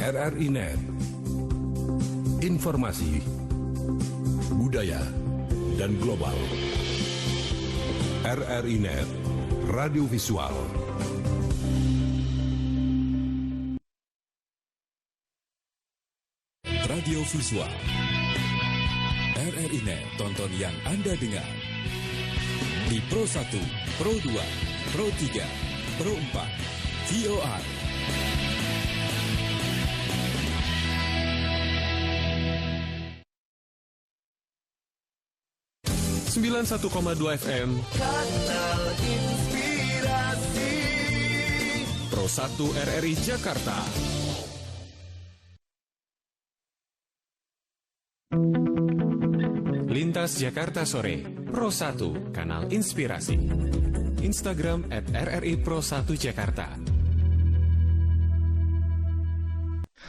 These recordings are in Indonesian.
RRI Net. Informasi, budaya, dan global. RRI Net, radio visual. Radio visual. RRI Net, tonton yang Anda dengar. Di Pro 1, Pro 2, Pro 3, Pro 4, VOR. Sembilan 1,2 FM Kanal Inspirasi Pro 1 RRI Jakarta. Lintas Jakarta Sore Pro 1 Kanal Inspirasi. Instagram @RRI Pro 1 Jakarta.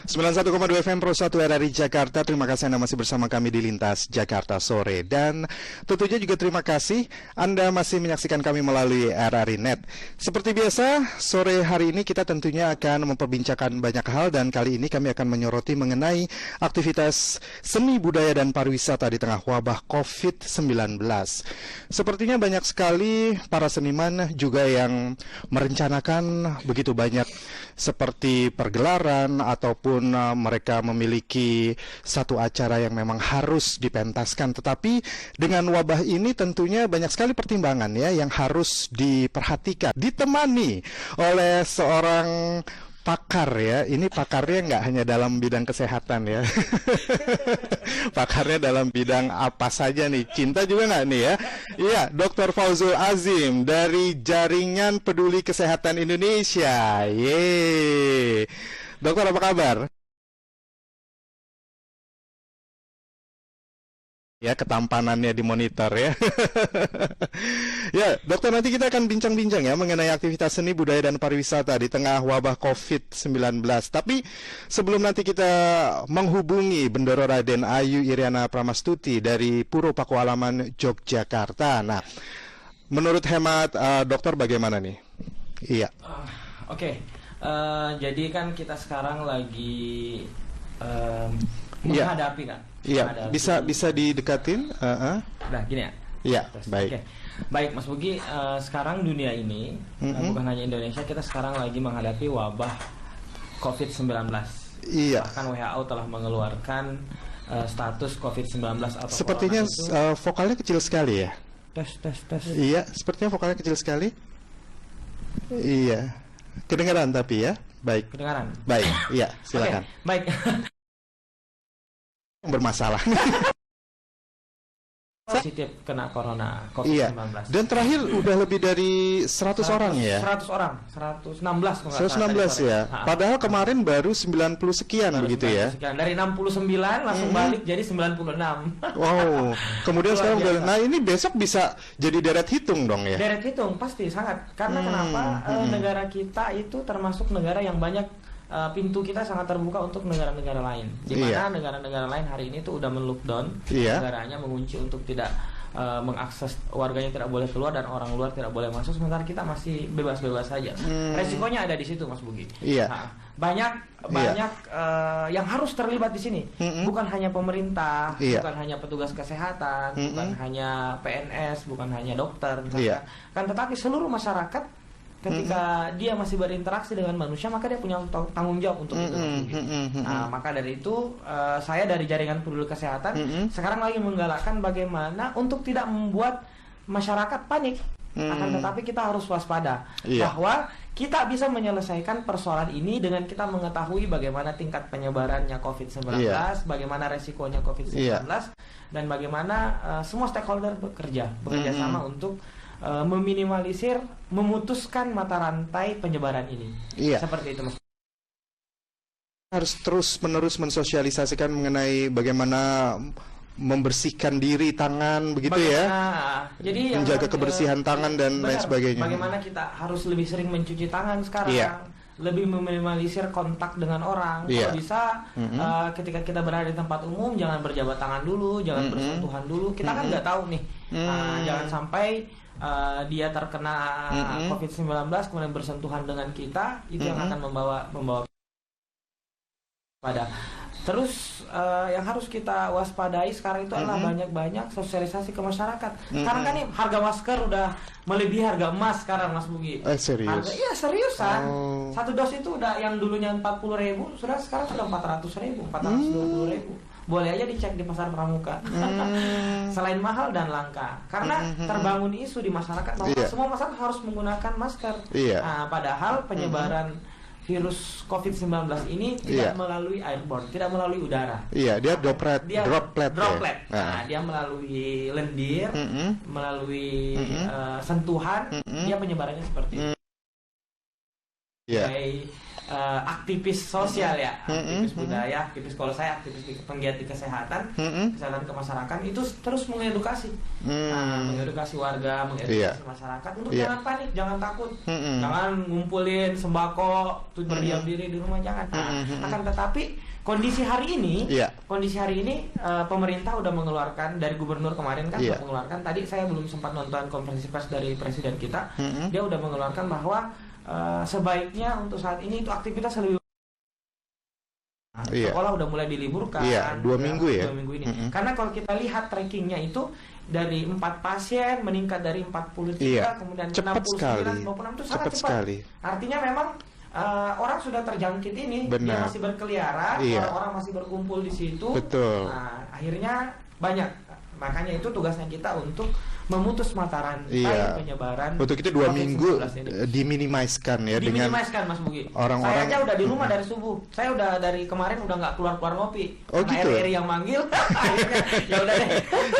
91,2 FM Pro 1 RRI Jakarta. Terima kasih Anda masih bersama kami di Lintas Jakarta Sore. Dan tentunya juga terima kasih Anda masih menyaksikan kami melalui RRI Net. Seperti biasa, sore hari ini kita tentunya akan memperbincangkan banyak hal. Dan kali ini kami akan menyoroti mengenai aktivitas seni budaya dan pariwisata di tengah wabah COVID-19. Sepertinya banyak sekali para seniman juga yang merencanakan begitu banyak seperti pergelaran ataupun mereka memiliki satu acara yang memang harus dipentaskan. Tetapi dengan wabah ini tentunya banyak sekali pertimbangan ya yang harus diperhatikan. Ditemani oleh seorang pakar ya. Ini pakarnya nggak hanya dalam bidang kesehatan ya. Pakarnya dalam bidang apa saja nih? Cinta juga nggak nih ya? Iya, Dr. Fauzul Azim dari Jaringan Peduli Kesehatan Indonesia. Yeay. Dokter, apa kabar? Ya, ketampanannya di monitor ya. Ya, dokter, nanti kita akan bincang-bincang ya mengenai aktivitas seni, budaya, dan pariwisata di tengah wabah COVID-19. Tapi sebelum nanti kita menghubungi Bendoro Raden Ayu Iriana Pramastuti dari Puro Pakualaman, Yogyakarta. Nah, menurut hemat dokter bagaimana nih? Iya. Oke. Jadi kan kita sekarang lagi menghadapi kan? Iya, bisa didekatin. Nah, gini ya. Iya, baik. Okay. Baik, Mas Bugi. Sekarang dunia ini, bukan hanya Indonesia, kita sekarang lagi menghadapi wabah COVID-19. Iya. Bahkan WHO telah mengeluarkan status COVID-19 atau sepertinya vokalnya kecil sekali ya. Tes. Iya, sepertinya vokalnya kecil sekali. Iya. Kedengaran tapi ya, baik. Kedengaran. Baik, iya, silakan. Okay, baik. Bermasalah. Positif kena corona COVID-19. Iya. Dan terakhir udah lebih dari 100 orang ya. 100 orang, 116 kalau 116 ya. Padahal kemarin baru 90 sekian begitu ya. Sekian. Dari 69 langsung balik jadi 96. Wow. Kemudian sekarang udah, nah ini besok bisa jadi deret hitung dong ya. Deret hitung pasti sangat. Karena kenapa? Negara kita itu termasuk negara yang banyak pintu kita sangat terbuka untuk negara-negara lain. Di mana negara-negara lain hari ini tuh udah men-lockdown negaranya, mengunci untuk tidak mengakses, warganya tidak boleh keluar dan orang luar tidak boleh masuk, sementara kita masih bebas-bebas saja. Resikonya ada di situ, Mas Bugi. Banyak yang harus terlibat di sini. Bukan hanya pemerintah, bukan hanya petugas kesehatan, bukan hanya PNS, bukan hanya dokter, misalkan. Kan tetapi seluruh masyarakat ketika dia masih berinteraksi dengan manusia, maka dia punya tanggung jawab untuk itu. Nah, maka dari itu saya dari Jaringan Peduli Kesehatan sekarang lagi menggalakkan bagaimana untuk tidak membuat masyarakat panik. Akan tetapi kita harus waspada bahwa kita bisa menyelesaikan persoalan ini dengan kita mengetahui bagaimana tingkat penyebarannya COVID-19, bagaimana resikonya COVID-19, dan bagaimana semua stakeholder bekerja sama untuk meminimalisir, memutuskan mata rantai penyebaran ini. Seperti itu, Mas. Harus terus-menerus mensosialisasikan mengenai bagaimana membersihkan diri, tangan, begitu ya. Jadi menjaga kebersihan tangan dan lain sebagainya. Bagaimana kita harus lebih sering mencuci tangan sekarang. Lebih meminimalisir kontak dengan orang. Kalau bisa ketika kita berada di tempat umum jangan berjabat tangan dulu, jangan bersentuhan dulu. Kita kan nggak tahu nih. Jangan sampai dia terkena COVID-19 kemudian bersentuhan dengan kita, itu yang akan membawa pada. Terus yang harus kita waspadai sekarang itu adalah banyak-banyak sosialisasi ke masyarakat. Karena kan nih harga masker udah melebihi harga emas sekarang, Mas Bugi. Serius? Iya seriusan. Satu dos itu udah yang dulunya 40.000 sudah sekarang sudah 400.000, 420.000. Boleh aja dicek di pasar pramuka. Selain mahal dan langka, karena terbangun isu di masyarakat bahwa semua masyarakat harus menggunakan masker. Nah, padahal penyebaran virus COVID-19 ini tidak melalui airborne, tidak melalui udara. Iya, dia droplet. Nah, dia melalui lendir, melalui sentuhan, dia penyebarannya seperti itu. Aktivis sosial ya, aktivis budaya, aktivis, kalau saya aktivis penggiat di kesehatan ke masyarakat itu terus mengedukasi, mengedukasi warga, mengedukasi masyarakat untuk jangan panik, jangan takut, jangan ngumpulin sembako, tuh berdiam diri di rumah, jangan. Akan tetapi kondisi hari ini, pemerintah udah mengeluarkan, dari gubernur kemarin kan mengeluarkan, tadi saya belum sempat nonton konferensi pers dari presiden kita, dia udah mengeluarkan bahwa sebaiknya untuk saat ini itu aktivitas lebih sekolah udah mulai diliburkan 2 minggu ya, 2 minggu ini. Karena kalau kita lihat trackingnya itu dari 4 pasien meningkat dari 43 kemudian cepat 69 26 itu sangat cepat. Artinya memang orang sudah terjangkit ini. Dia masih berkeliaran, orang-orang masih berkumpul di situ. Nah, akhirnya banyak. Makanya itu tugasnya kita untuk memutus mata rantai penyebaran. Untuk itu 2 minggu diminimaliskan ya, diminimaliskan Mas Bugi. Orang-orang, saya aja udah di rumah dari subuh. Saya udah dari kemarin udah nggak keluar ngopi. Gitu. RRI yang manggil. Akhirnya ya udah deh.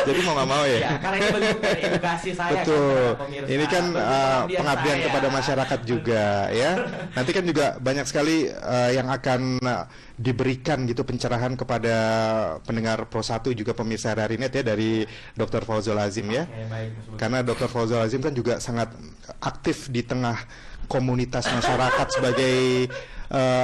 Jadi mau nggak mau ya. Karena ini bentuk dari edukasi saya. Betul. Ini kan pengabdian kepada masyarakat juga ya. Nanti kan juga banyak sekali yang akan diberikan gitu pencerahan kepada pendengar Pro 1 juga pemirsa RRI Net ya, dari Dr. Fauzul Azim ya. Karena Dr. Fauzul Azim kan juga sangat aktif di tengah komunitas masyarakat sebagai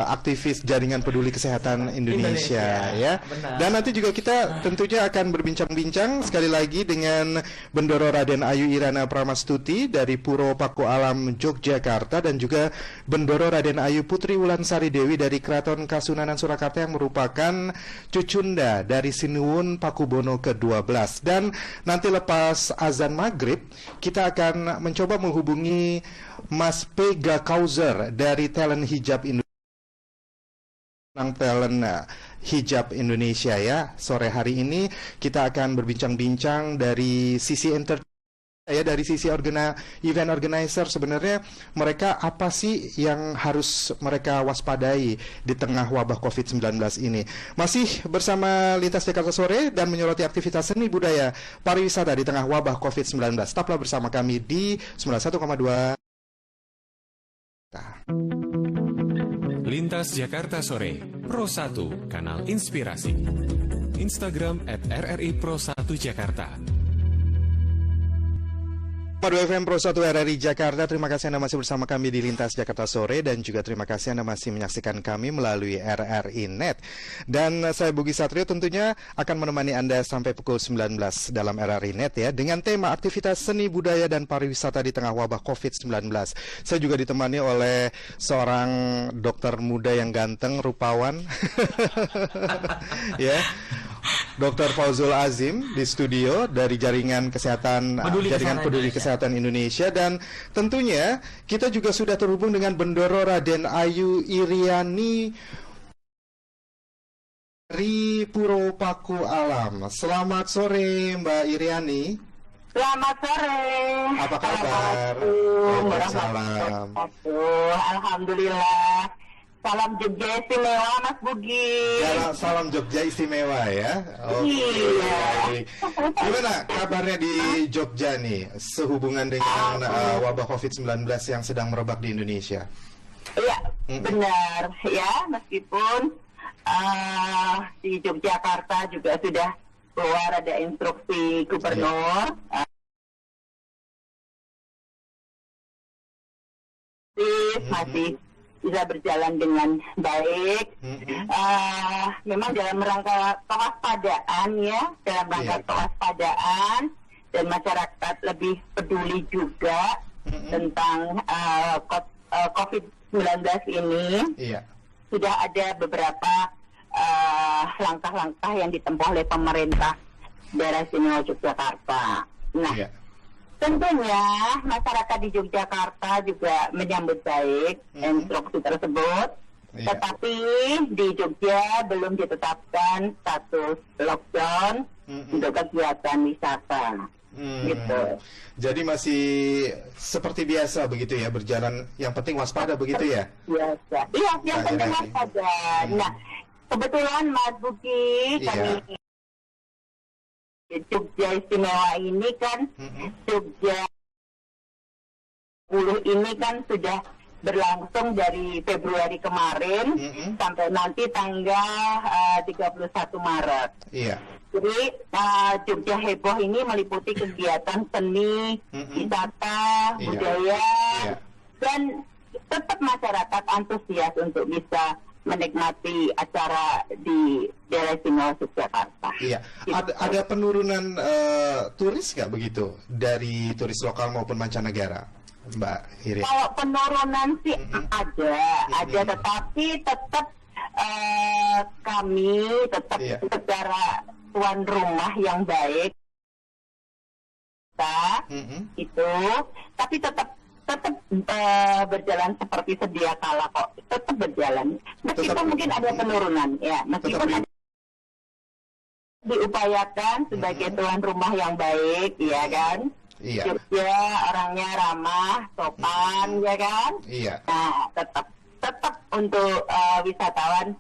aktivis jaringan peduli kesehatan Indonesia ya. Benar. Dan nanti juga kita tentunya akan berbincang-bincang sekali lagi dengan Bendoro Raden Ayu Irana Pramastuti dari Puro Paku Alam Yogyakarta, dan juga Bendoro Raden Ayu Putri Wulansari Dewi dari Keraton Kasunanan Surakarta yang merupakan cucunda dari Sinuwun Pakubono ke-12. Dan nanti lepas azan maghrib kita akan mencoba menghubungi Mas Pega Kauser dari Talent Hijab Indonesia. Talent Hijab Indonesia ya. Sore hari ini kita akan berbincang-bincang dari sisi dari sisi event organizer. Sebenarnya mereka apa sih yang harus mereka waspadai di tengah wabah COVID-19 ini. Masih bersama Lintas Jakarta Sore dan menyoroti aktivitas seni budaya pariwisata di tengah wabah COVID-19. Tetaplah bersama kami di 91,2. Lintas Jakarta Sore, Pro 1, Kanal Inspirasi. Instagram @RRI Pro 1 Jakarta. 2 FM Pro 1 RRI Jakarta. Terima kasih Anda masih bersama kami di Lintas Jakarta Sore, dan juga terima kasih Anda masih menyaksikan kami melalui RRI Net. Dan saya Bugi Satrio tentunya akan menemani Anda sampai pukul 19 dalam RRI Net ya, dengan tema aktivitas seni budaya dan pariwisata di tengah wabah COVID-19. Saya juga ditemani oleh seorang dokter muda yang ganteng, rupawan. Ya. Dr. Fauzul Azim di studio dari Jaringan Peduli Kesehatan Indonesia, dan tentunya kita juga sudah terhubung dengan Bendoro Raden Ayu Iriani dari Puro Paku Alam. Selamat sore Mbak Iriani. Selamat sore. Apa kabar? Waalaikumsalam. Alhamdulillah. Salam Jogja istimewa Mas Bugi. Ya, salam Jogja istimewa ya. Iya. Gimana kabarnya di Jogja nih sehubungan dengan wabah COVID-19 yang sedang merebak di Indonesia? Iya, benar ya, meskipun di Yogyakarta juga sudah keluar ada instruksi gubernur. Masih bisa berjalan dengan baik. Memang dalam rangka kewaspadaan ya, kewaspadaan, dan masyarakat lebih peduli juga tentang COVID-19 ini. Sudah ada beberapa langkah-langkah yang ditempuh oleh pemerintah daerah istimewa Yogyakarta. Nah, tentunya masyarakat di Yogyakarta juga menyambut baik instruksi tersebut. Tetapi di Jogja belum ditetapkan status lockdown untuk kegiatan wisata. Gitu. Jadi masih seperti biasa begitu ya, berjalan. Yang penting waspada begitu ya? Biasa. Iya, yang penting waspada. Nah, kebetulan Mas Buki, kami Jogja Istimewa ini kan, Jogja 10 ini kan sudah berlangsung dari Februari kemarin sampai nanti tanggal 31 Maret. Iya. Jadi Jogja Heboh ini meliputi kegiatan seni, wisata, budaya, dan tetap masyarakat antusias untuk bisa menikmati acara di daerah istimewa Yogyakarta. Iya. Ada penurunan turis nggak begitu dari turis lokal maupun mancanegara, Mbak Iriani? Kalau penurunan sih ada, tetapi tetap kami tetap secara tuan rumah yang baik itu, tapi tetap berjalan seperti sedia kala kok, tetap berjalan meskipun mungkin ada penurunan ya, meskipun diupayakan sebagai tuan rumah yang baik ya kan. Iya. Jogja orangnya ramah, sopan ya kan. Iya. Nah, tetap untuk wisatawan.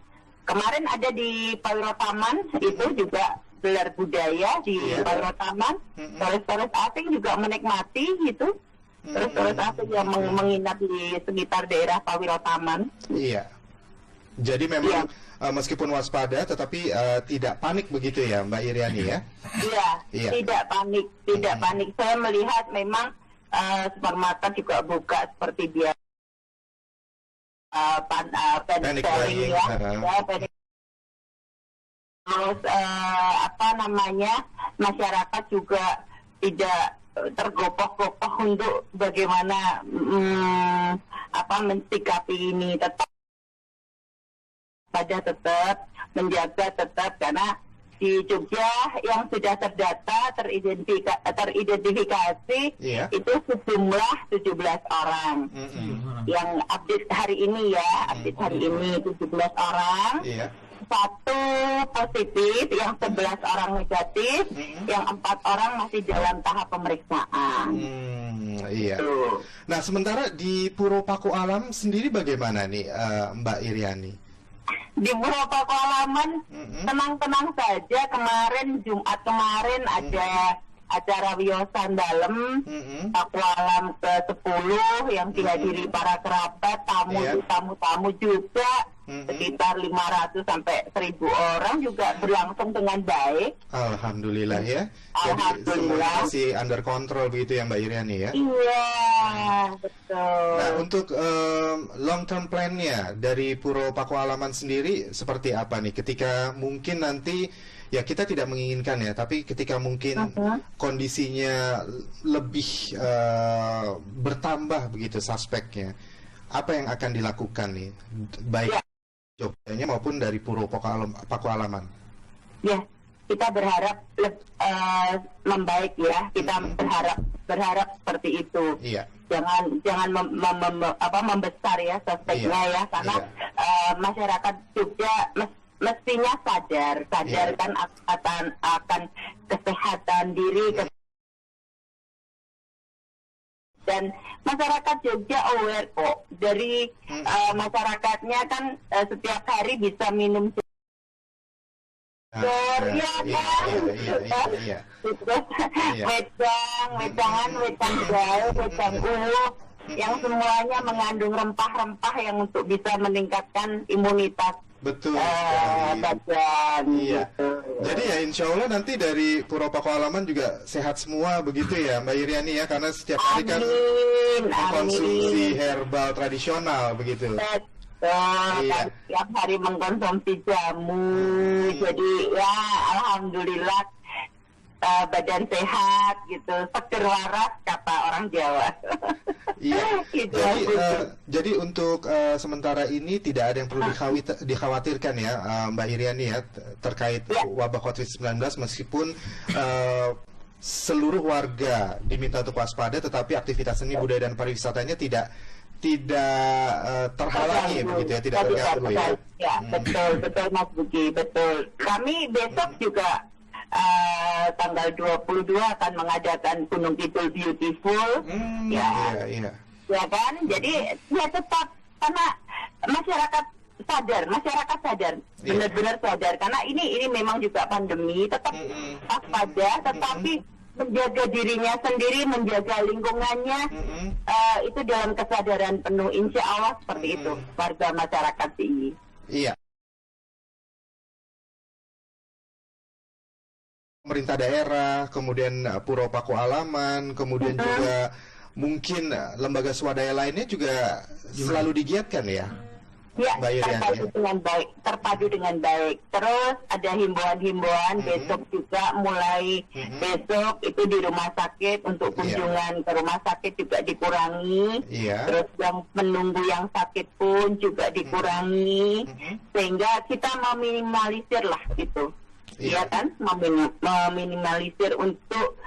Kemarin ada di Pawiro Taman itu juga gelar budaya di Pawiro Taman. Turis-turis asing juga menikmati itu. Turis-turis asing yang menginap di sekitar daerah Pawiro Taman. Iya. Jadi memang meskipun waspada, tetapi tidak panik begitu ya, Mbak Iriani ya? Iya. Tidak panik. Saya melihat memang supermarket juga buka seperti biasa. Panic buying ya. Terus masyarakat juga tidak tergopoh-gopoh untuk bagaimana mensikapi ini, tetap menjaga karena di Jogja yang sudah terdata teridentifikasi itu sejumlah 17 orang. Yang update hari ini 17 orang. Satu positif, yang 11 orang negatif, yang 4 orang masih dalam tahap pemeriksaan. Iya. Nah, sementara di Puro Pakualam sendiri bagaimana nih, Mbak Iriani? Di Puro Pakualaman tenang-tenang saja. Kemarin Jumat kemarin ada acara Wiosan Dalem Pakualam ke-10 yang dihadiri para kerabat, tamu-tamu juga sekitar 500 sampai 1000 orang, juga berlangsung dengan baik. Alhamdulillah ya. Alhamdulillah. Jadi masih under control begitu ya, Mbak Iriani ya? Iya, betul. Nah, untuk long term plan-nya dari Puro Pakualaman sendiri seperti apa nih? Ketika mungkin nanti, ya kita tidak menginginkan ya, tapi ketika mungkin kondisinya lebih bertambah begitu suspeknya, apa yang akan dilakukan nih, baik Jogjanya maupun dari Puro Pakualaman? Ya, kita berharap membaik ya, kita berharap seperti itu. Iya. Jangan membesar ya suspeknya ya, karena masyarakat Jogja mestinya sadar kan akan kesehatan diri dan masyarakat Jogja aware kok, dari masyarakatnya kan setiap hari bisa minum wedang ulo yang semuanya mengandung rempah-rempah yang untuk bisa meningkatkan imunitas badan. Iya. Jadi ya insya Allah nanti dari Puro Pakualaman juga sehat semua begitu ya, Mbak Iriani ya, karena setiap hari kan mengkonsumsi herbal tradisional begitu. Setiap hari mengkonsumsi jamu. Jadi ya alhamdulillah badan sehat gitu, seger waras kata orang Jawa. Iya. Gitu. Jadi untuk sementara ini tidak ada yang perlu dikhawatirkan ya, Mbak Iriani ya, terkait wabah COVID-19, meskipun seluruh warga diminta untuk waspada, tetapi aktivitas seni budaya dan pariwisatanya tidak terhalangi begitu ya, tidak terganggu ya. Ya, betul Mas Bugi, betul. Kami besok juga tanggal 22 akan mengadakan Gunung Kidul Beautiful, ya kan. Jadi ya tetap, karena masyarakat sadar, benar-benar sadar, karena ini memang juga pandemi, tetap waspada, tetapi menjaga dirinya sendiri, menjaga lingkungannya, itu dalam kesadaran penuh, insya Allah seperti itu warga masyarakat sini. Iya. Pemerintah daerah, kemudian Puro Pakualaman, kemudian juga mungkin lembaga swadaya lainnya juga selalu digiatkan ya? Ya, terpadu dengan baik. Terus ada himbauan-himbauan besok juga, mulai besok itu di rumah sakit untuk kunjungan ke rumah sakit juga dikurangi. Terus yang menunggu yang sakit pun juga dikurangi, sehingga kita meminimalisir lah gitu. Iya kan, meminimalisir untuk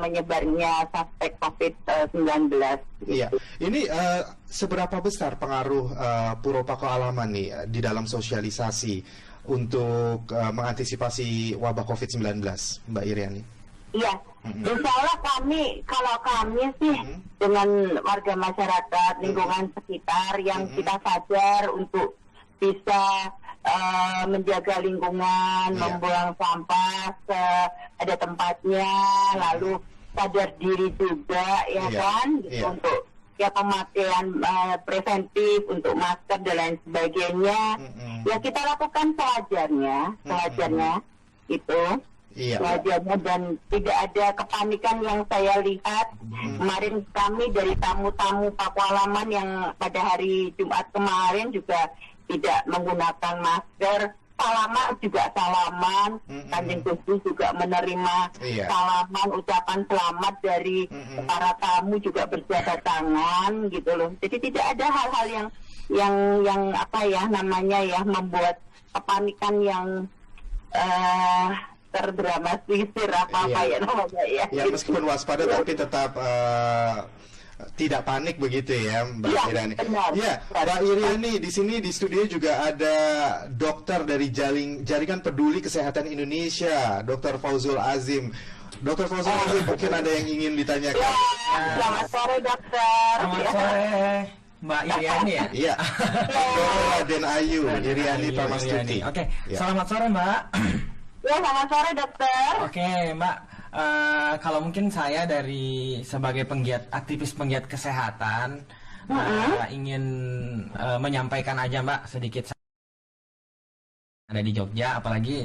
menyebarnya suspek COVID-19. Iya, ini seberapa besar pengaruh Puro Pakualaman nih di dalam sosialisasi untuk mengantisipasi wabah COVID-19, Mbak Iriani? Iya, insya Allah kalau kami sih dengan warga masyarakat, lingkungan sekitar yang kita sadar untuk bisa menjaga lingkungan, membuang sampah ada tempatnya, lalu sadar diri juga, ya kan, gitu, untuk ya pemakaian preventif untuk masker dan lain sebagainya. Ya kita lakukan sewajarnya itu. Sewajarnya, dan tidak ada kepanikan yang saya lihat. Kemarin kami dari tamu-tamu Pakualaman yang pada hari Jumat kemarin juga tidak menggunakan masker, salaman juga salaman, Kanjeng Gusti juga menerima salaman, ucapan selamat dari para tamu juga berjabat tangan gitu loh. Jadi tidak ada hal-hal yang apa ya namanya ya, membuat kepanikan yang terdramatisir apa ya namanya ya. Ya meskipun waspada tapi tetap tidak panik begitu ya, Mbak Iriani. Ya, Mbak Iriani, di sini di studio juga ada dokter dari Jaringan Peduli Kesehatan Indonesia, Dr. Fauzul Azim. Dr. Fauzul Azim, mungkin ada yang ingin ditanyakan. Selamat sore, dokter. Selamat sore, Mbak Iriani ya? Iya. Raden Ayu, Iriani Parmastuti. Oke, selamat sore, Mbak. Ya, selamat sore, dokter. Oke, Mbak. Kalau mungkin saya dari sebagai aktivis penggiat kesehatan ingin menyampaikan aja Mbak sedikit ada di Jogja, apalagi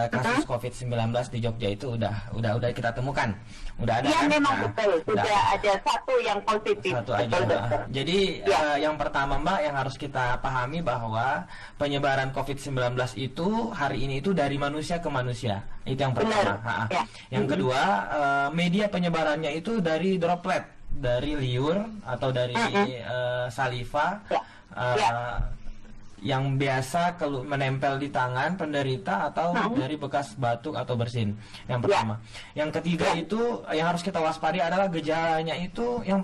kasus COVID-19 di Jogja itu udah kita temukan, udah ada kan? Memang betul, sudah ada satu yang positif. Satu aja. Jadi yang pertama Mbak yang harus kita pahami bahwa penyebaran COVID-19 itu hari ini itu dari manusia ke manusia, itu yang pertama. Yang kedua, media penyebarannya itu dari droplet, dari liur atau dari saliva. Yang biasa menempel di tangan penderita atau dari bekas batuk atau bersin. Yang pertama. Yang ketiga itu yang harus kita waspadai adalah gejalanya itu yang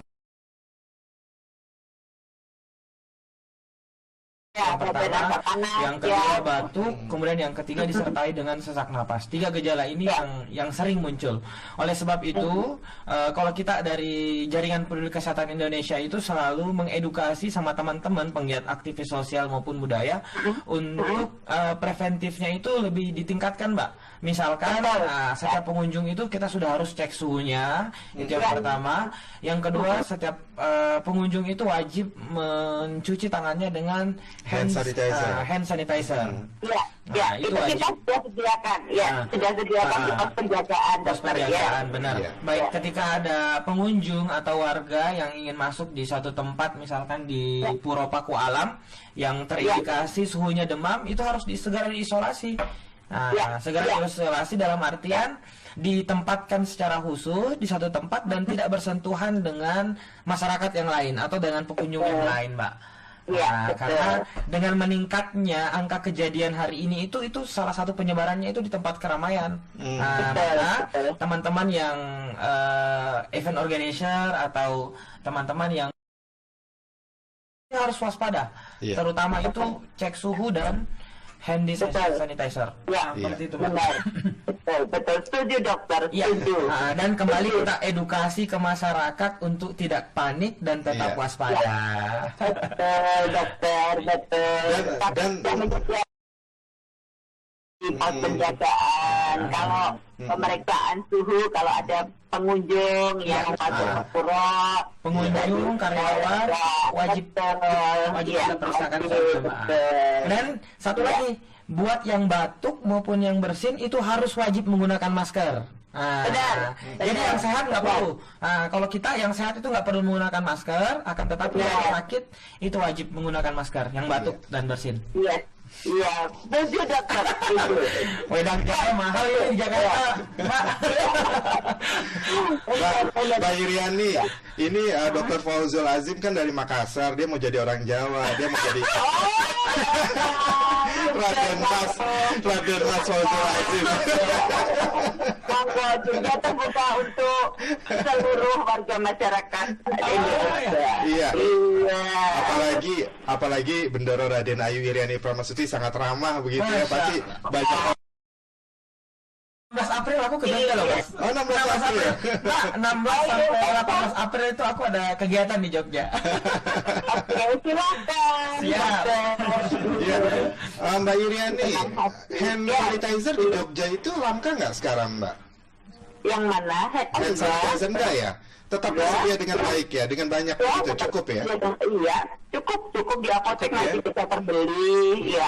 pertama, yang kedua batuk, kemudian yang ketiga disertai dengan sesak napas. 3 gejala ini yang sering muncul. Oleh sebab itu, kalau kita dari Jaringan Peduli Kesehatan Indonesia itu selalu mengedukasi sama teman-teman penggiat aktivis sosial maupun budaya untuk preventifnya itu lebih ditingkatkan, Mbak. Misalkan setiap pengunjung itu kita sudah harus cek suhunya, itu yang pertama. Yang kedua, setiap pengunjung itu wajib mencuci tangannya dengan hand sanitizer. Itu kita sudah sediakan, sudah sediakan di pos penjagaan. Pos penjagaan, benar. Baik, ketika ada pengunjung atau warga yang ingin masuk di satu tempat, misalkan di Puro Pakualam, yang terindikasi suhunya demam, itu harus segera diisolasi. Nah, segera diisolasi dalam artian ditempatkan secara khusus di satu tempat dan tidak bersentuhan dengan masyarakat yang lain atau dengan pengunjung yang lain, Mbak. Nah, karena dengan meningkatnya angka kejadian hari ini itu salah satu penyebarannya itu di tempat keramaian. Nah, maka teman-teman yang event organizer atau teman-teman yang harus waspada, terutama itu cek suhu dan hand sanitizer. Ya, seperti itu, benar. Betul, setuju dokter, setuju. Nah, dan kembali kita edukasi ke masyarakat untuk tidak panik dan tetap waspada. Betul, dokter, betul. Dan penjagaan, kalau pemeriksaan suhu, kalau ada pengunjung yang masuk ke pura, pengunjung karyawan wajib kita periksakan suhu. Dan satu lagi, buat yang batuk maupun yang bersin itu harus wajib menggunakan masker. Benar. Jadi yang sehat nggak perlu. Kalau kita yang sehat itu nggak perlu menggunakan masker, akan tetapi yang sakit itu wajib menggunakan masker. Yang batuk dan bersin. Iya, setuju dokter. Wedang Jawa mahal ya di Jakarta, Mbak. Mbak Iriani, ini Dr. Fauzul Azim kan dari Makassar, dia mau jadi orang Jawa, dia mau jadi Raden Mas Fauzul Azim. Monggo juga terbuka untuk seluruh warga masyarakat Indonesia. Iya. Apalagi Bendoro Raden Ayu Iriani Pramasuti sangat ramah begitu ya, pasti banyak. 16 April aku ke Jogja loh, Mas. Oh, 16 April. Nah, 16 sampai 18 April itu aku ada kegiatan di Jogja. Oke, silakan. Siap. Iya. Mbak Iriani, hand sanitizer di Jogja itu langka nggak sekarang, Mbak? Yang mana? Hand sanitizer enggak ya? Tetap tersedia dengan baik ya, dengan banyak gitu, cukup ya? Iya, cukup di apotek masih bisa terbeli. Iya.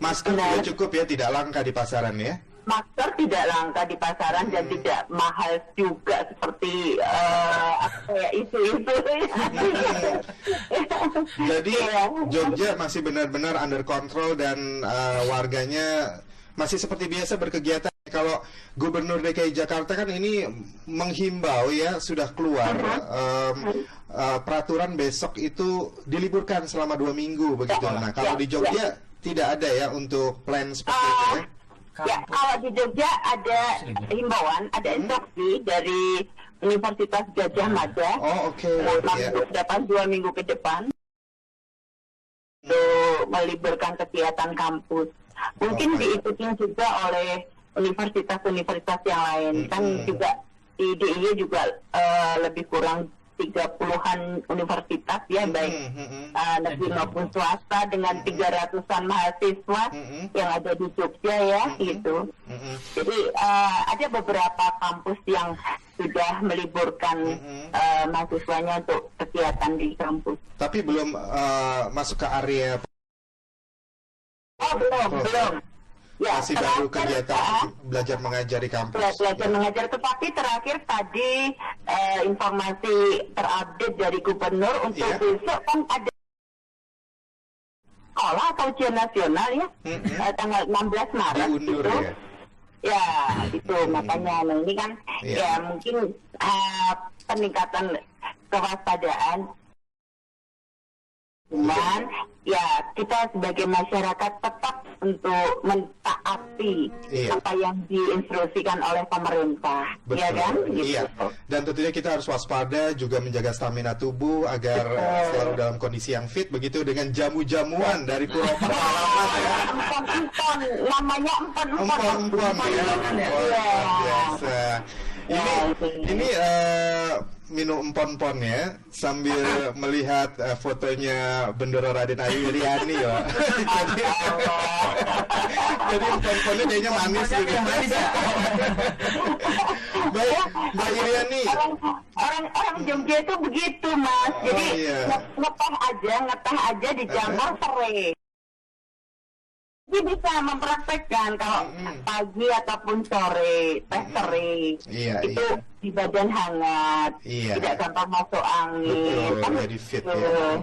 Masker juga cukup ya, tidak langka di pasaran ya? Masker tidak langka di pasaran dan tidak mahal juga seperti isu-isu. Jadi Jogja masih benar-benar under control dan warganya masih seperti biasa berkegiatan. Kalau Gubernur DKI Jakarta kan ini menghimbau ya, sudah keluar peraturan besok itu diliburkan selama 2 minggu begitu. Nah, kalau di Jogja tidak ada ya untuk plan seperti itu ya? Ya, kalau di Jogja ada himbauan, ada instruksi dari Universitas Gajah Mada. Oh, oke. Dapat 2 minggu ke depan untuk meliburkan kegiatan kampus. Mungkin diikuti juga oleh universitas-universitas yang lain. Kan juga di DIY juga lebih kurang 30-an universitas ya, baik negeri maupun swasta dengan 300-an mahasiswa yang ada di Jogja ya, gitu. Jadi ada beberapa kampus yang sudah meliburkan mahasiswanya untuk kegiatan di kampus. Tapi belum masuk ke area. Belum. Ya, masih baru kegiatan belajar mengajar di kampus. Belajar mengajar, tetapi terakhir tadi informasi terupdate dari Gubernur untuk besok kan ada sekolah atau ujian nasional ya, tanggal 16 Maret diundur gitu. Ya, itu makanya ini kan ya mungkin peningkatan kewaspadaan. Cuman ya kita sebagai masyarakat tetap untuk mentaati apa yang diinstruksikan oleh pemerintah. Betul. Ya kan? Gitu. Iya. Dan tentunya kita harus waspada, juga menjaga stamina tubuh agar selalu dalam kondisi yang fit begitu, dengan jamu-jamuan dari Pura Pengalaman ya. Empon-empon, namanya empon-empon. Luar biasa. Ini minum empon-empon ya sambil melihat fotonya Bendoro Raden Ayu Iriani ya. Jadi empon-emponnya kayaknya manis gitu. Baik, Mbak Iriani. Orang Jogja itu begitu, Mas. Jadi ngeteh aja dijamur sore. sih bisa mempraktekkan kalau pagi ataupun sore teh kering itu di badan hangat, tidak gampang masuk angin. Betul, jadi fit ya.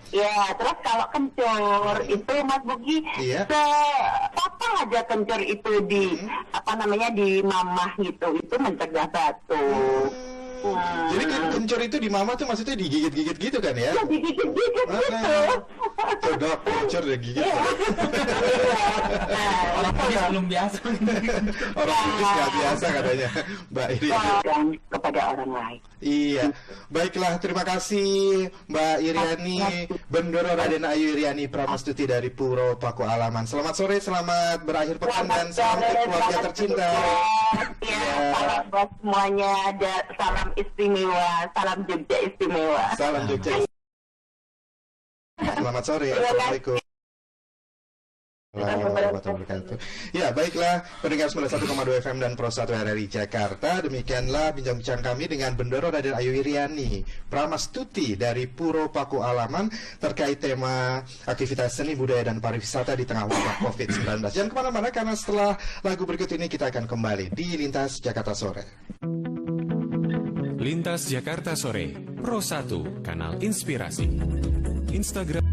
Ya, terus kalau kencur itu Mas Bugi, sepotong aja kencur itu di di mamah gitu, itu mencegah batuk. Jadi kan kencur itu di mama tuh maksudnya digigit-gigit gitu kan ya? Iya, digigit-gigit gitu. Coba kencur dan gigit. Orang pudis belum biasa. Orang pudis nggak biasa katanya, Mbak Iriani. Dan kepada orang lain. Iya, baiklah, terima kasih Mbak Iriani, Bendoro Raden Ayu Iriani Pramastuti dari Puro Paku Alaman. Selamat sore, selamat berakhir pekan dan salam untuk keluarga tercinta. Salam buat semuanya, salam istimewa, salam Jogja istimewa. Salam Jogja. Selamat sore, Assalamualaikum. Ya, baiklah pendengar 91,2 FM dan Pro 1 RRI Jakarta. Demikianlah bincang-bincang kami dengan Bendoro Raden Ayu Iriani Pramastuti dari Puro Paku Alaman terkait tema aktivitas seni budaya dan pariwisata di tengah wabah COVID-19. Jangan kemana-mana karena setelah lagu berikut ini kita akan kembali di Lintas Jakarta Sore. Lintas Jakarta Sore, Pro 1, Kanal Inspirasi. Instagram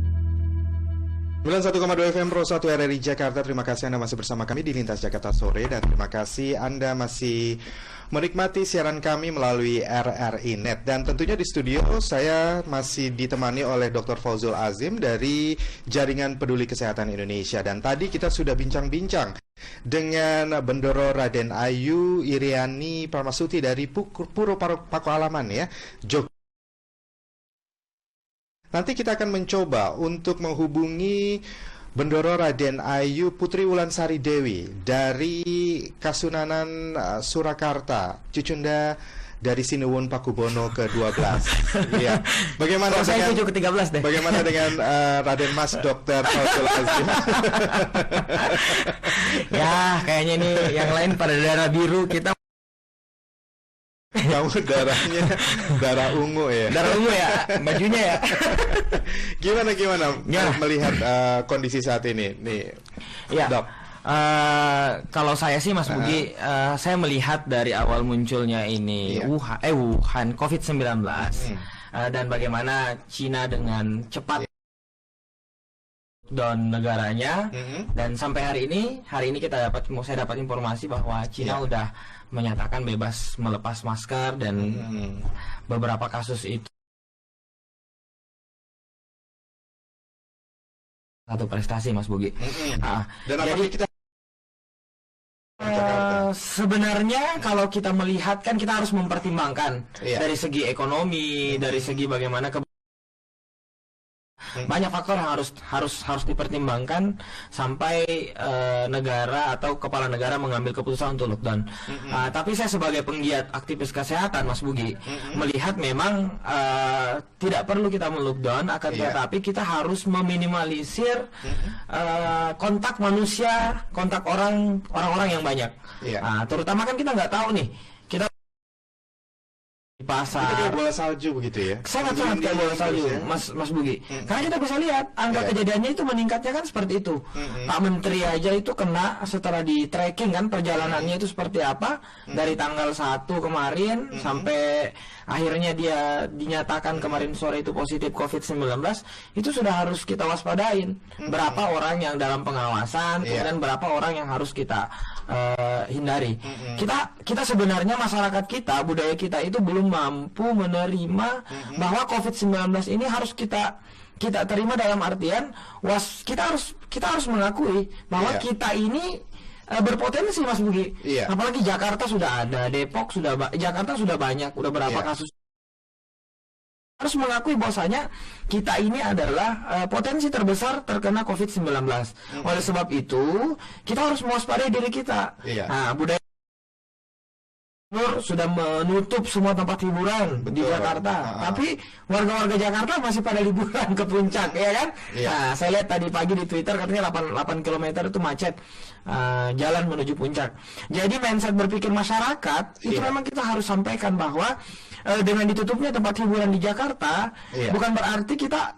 91,2 FM Pro 1 RRI Jakarta. Terima kasih Anda masih bersama kami di Lintas Jakarta Sore. Dan terima kasih Anda masih menikmati siaran kami melalui RRI Net. Dan tentunya di studio saya masih ditemani oleh Dr. Fauzul Azim dari Jaringan Peduli Kesehatan Indonesia. Dan tadi kita sudah bincang-bincang dengan Bendoro Raden Ayu Iriani Pramastuti dari Puro Paku Alaman ya, Jogja. Nanti kita akan mencoba untuk menghubungi Bendoro Raden Ayu Putri Wulansari Dewi dari Kasunanan Surakarta, Cucunda dari Sinuwun Pakubono ke-12. Iya. Bagaimana dengan ke-13 deh. Bagaimana dengan Raden Mas Dr. Fauzul Azim? Ya, kayaknya ini yang lain pada darah biru, kita kamu darahnya darah ungu ya. Darah ungu ya, bajunya ya. Gimana melihat kondisi saat ini nih, ya, Dok? Kalau saya sih Mas Bugi, saya melihat dari awal munculnya ini Wuhan COVID-19 dan bagaimana Cina dengan cepat down negaranya, dan sampai hari ini saya dapat informasi bahwa Cina udah menyatakan bebas melepas masker dan beberapa kasus itu satu prestasi Mas Bugi. Dan apalagi kita sebenarnya kalau kita melihat kan kita harus mempertimbangkan dari segi ekonomi, dari segi bagaimana banyak faktor yang harus dipertimbangkan sampai negara atau kepala negara mengambil keputusan untuk lockdown. Tapi saya sebagai penggiat aktivis kesehatan Mas Bugi melihat memang tidak perlu kita melockdown, akan tetapi kita harus meminimalisir kontak manusia, kontak orang-orang yang banyak. Terutama kan kita nggak tahu nih, kita di pasar. Itu kayak bola salju begitu ya? Sangat-sangat kayak bola salju, ya? Mas Bugi. Karena kita bisa lihat angka kejadiannya itu meningkatnya kan seperti itu. Pak Menteri aja itu kena setelah di tracking kan perjalanannya itu seperti apa dari tanggal 1 kemarin sampai akhirnya dia dinyatakan kemarin sore itu positif COVID-19. Itu sudah harus kita waspadain. Berapa orang yang dalam pengawasan, kemudian berapa orang yang harus kita hindari. Kita sebenarnya masyarakat kita, budaya kita itu belum mampu menerima bahwa COVID-19 ini harus kita terima dalam artian kita harus mengakui bahwa kita ini berpotensi Mas Bugi. Apalagi Jakarta sudah ada, Depok Jakarta sudah banyak, udah berapa kasus. Harus mengakui bahwasanya kita ini adalah potensi terbesar terkena COVID-19. Oleh sebab itu kita harus mewaspadai diri kita. Nah, budaya sudah menutup semua tempat hiburan di Jakarta, tapi warga-warga Jakarta masih pada liburan ke puncak, ya kan? Nah, saya lihat tadi pagi di Twitter katanya 8 km itu macet jalan menuju puncak. Jadi mindset berpikir masyarakat itu memang kita harus sampaikan bahwa dengan ditutupnya tempat hiburan di Jakarta, bukan berarti kita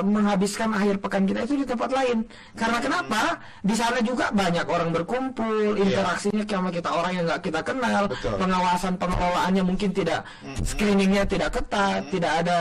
menghabiskan akhir pekan kita itu di tempat lain. Karena kenapa? Di sana juga banyak orang berkumpul, interaksinya sama kita orang yang nggak kita kenal, pengawasan pengelolaannya mungkin tidak, screeningnya tidak ketat, tidak ada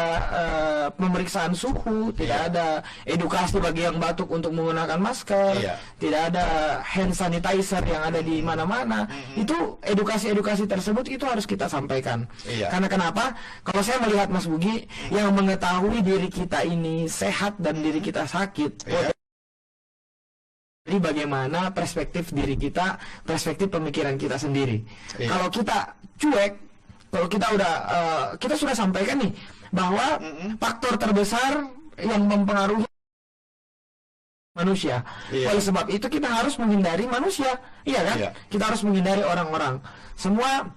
pemeriksaan suhu, tidak ada edukasi bagi yang batuk untuk menggunakan masker, tidak ada hand sanitizer yang ada di mana-mana. Itu edukasi-edukasi tersebut itu harus kita sampaikan. Karena kenapa? Kalau saya melihat Mas Bugi, yang mengetahui diri kita ini sehat dan diri kita sakit, jadi bagaimana perspektif diri kita, perspektif pemikiran kita sendiri. Kalau kita cuek, kalau kita kita sudah sampaikan nih bahwa faktor terbesar yang mempengaruhi manusia. Oleh sebab itu kita harus menghindari manusia, iya kan? Kita harus menghindari orang-orang. Semua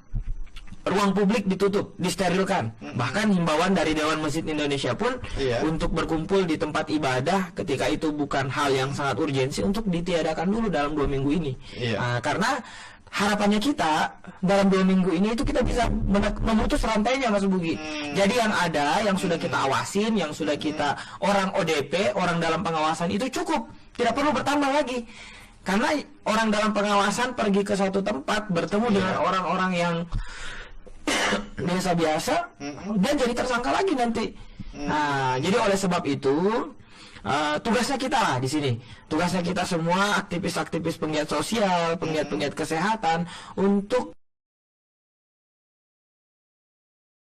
ruang publik ditutup, disterilkan. Bahkan himbauan dari Dewan Masjid Indonesia pun untuk berkumpul di tempat ibadah ketika itu bukan hal yang sangat urgensi untuk ditiadakan dulu dalam 2 minggu ini. Karena harapannya kita dalam 2 minggu ini itu kita bisa memutus rantainya, Mas Bugi. Jadi yang ada, yang sudah kita awasin, yang sudah kita orang ODP, orang dalam pengawasan itu cukup, tidak perlu bertambah lagi. Karena orang dalam pengawasan pergi ke satu tempat, bertemu dengan orang-orang yang biasa-biasa, dan jadi tersangka lagi nanti. Nah, jadi oleh sebab itu tugasnya kita lah di sini. Tugasnya kita semua aktivis-aktivis penggiat sosial, penggiat-penggiat kesehatan untuk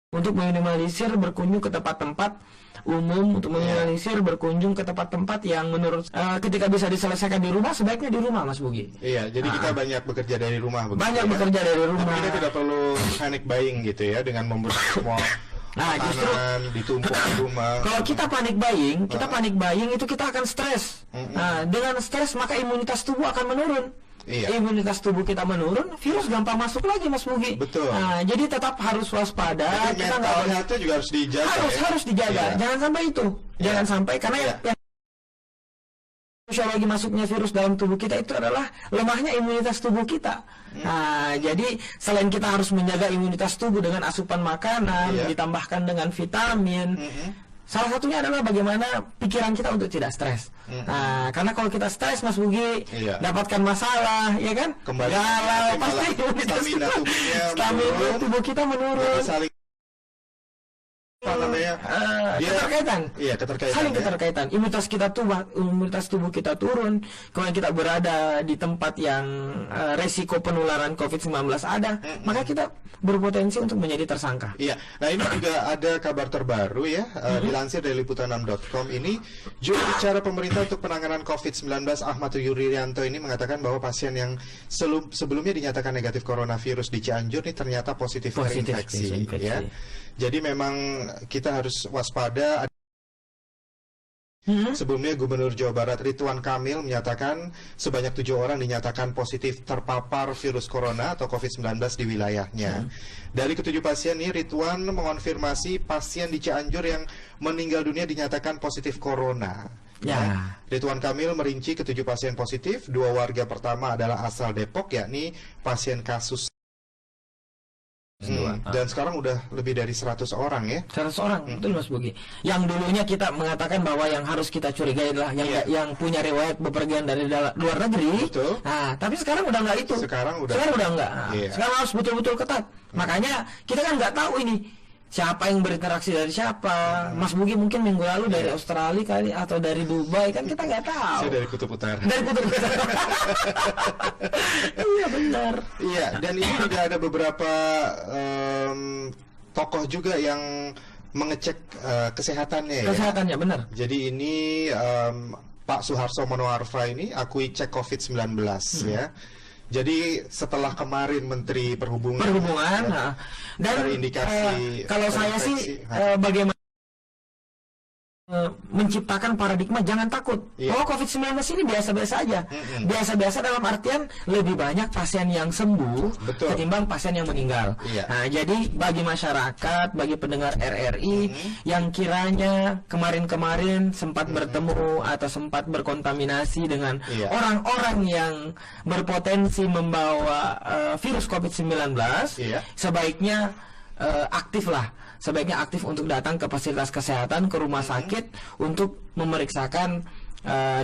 meminimalisir berkunjung ke tempat-tempat umum, untuk meminimalisir berkunjung ke tempat-tempat yang menurut ketika bisa diselesaikan di rumah, sebaiknya di rumah, Mas Bugi. Jadi kita banyak bekerja dari rumah. Banyak bekerja dari rumah. Tapi kita tidak perlu panic buying gitu ya, dengan membuat semua justru ditumpuk di rumah. Kalau kita panik buying itu kita akan stres. Dengan stres maka imunitas tubuh akan menurun. Imunitas tubuh kita menurun, virus gampang masuk lagi, Mas Bugi. Betul. Jadi tetap harus waspada. Jadi kita mental juga harus dijaga. Harus dijaga. Jangan sampai itu. Jangan sampai, karena yang lagi masuknya virus dalam tubuh kita itu adalah lemahnya imunitas tubuh kita. Jadi selain kita harus menjaga imunitas tubuh dengan asupan makanan, ditambahkan dengan vitamin, salah satunya adalah bagaimana pikiran kita untuk tidak stres. Karena kalau kita stres, Mas Bugi, dapatkan masalah, ya kan? Galau, pasti imunitas stamina tubuh kita menurun. Keterkaitan. Saling keterkaitan. Imunitas tubuh kita turun. Kalau kita berada di tempat yang resiko penularan COVID-19 ada, maka kita berpotensi untuk menjadi tersangka. Nah ini juga ada kabar terbaru ya, dilansir dari liputan6.com ini, juru bicara pemerintah untuk penanganan COVID-19 Ahmad Yuryanto ini mengatakan bahwa pasien yang sebelumnya dinyatakan negatif coronavirus di Cianjur ini ternyata positif terinfeksi. Ya. Jadi memang kita harus waspada. Sebelumnya Gubernur Jawa Barat Ridwan Kamil menyatakan sebanyak 7 orang dinyatakan positif terpapar virus corona atau COVID-19 di wilayahnya. Dari ke-7 pasien ini, Ridwan mengonfirmasi pasien di Cianjur yang meninggal dunia dinyatakan positif corona. Ridwan Kamil merinci ke-7 pasien positif, 2 warga pertama adalah asal Depok, yakni pasien kasus. Dan sekarang udah lebih dari 100 orang ya. 100 orang, betul Mas Bugi. Yang dulunya kita mengatakan bahwa yang harus kita curigai adalah yang punya riwayat bepergian dari luar negeri. Betul. Tapi sekarang udah nggak itu. Sekarang udah enggak. Sekarang harus betul-betul ketat. Makanya kita kan nggak tahu ini siapa yang berinteraksi dari siapa. Mas Bugi mungkin minggu lalu dari Australia kali, atau dari Dubai, kan kita nggak tahu. Saya dari Kutub Utara. Dari Kutub Utara. Iya benar. Dan ini juga ada beberapa tokoh juga yang mengecek kesehatannya. Kesehatannya benar. Jadi ini Pak Suharto Monoarfa ini akui cek COVID-19 ya. Jadi setelah kemarin Menteri Perhubungan dan terindikasi kalau saya sih bagaimana menciptakan paradigma jangan takut. Oh, COVID-19 ini biasa-biasa aja. Biasa-biasa dalam artian lebih banyak pasien yang sembuh ketimbang pasien yang meninggal. Nah, jadi bagi masyarakat, bagi pendengar RRI yang kiranya kemarin-kemarin sempat bertemu atau sempat berkontaminasi dengan orang-orang yang berpotensi membawa virus COVID-19, sebaiknya aktif lah, sebaiknya aktif untuk datang ke fasilitas kesehatan, ke rumah sakit untuk memeriksakan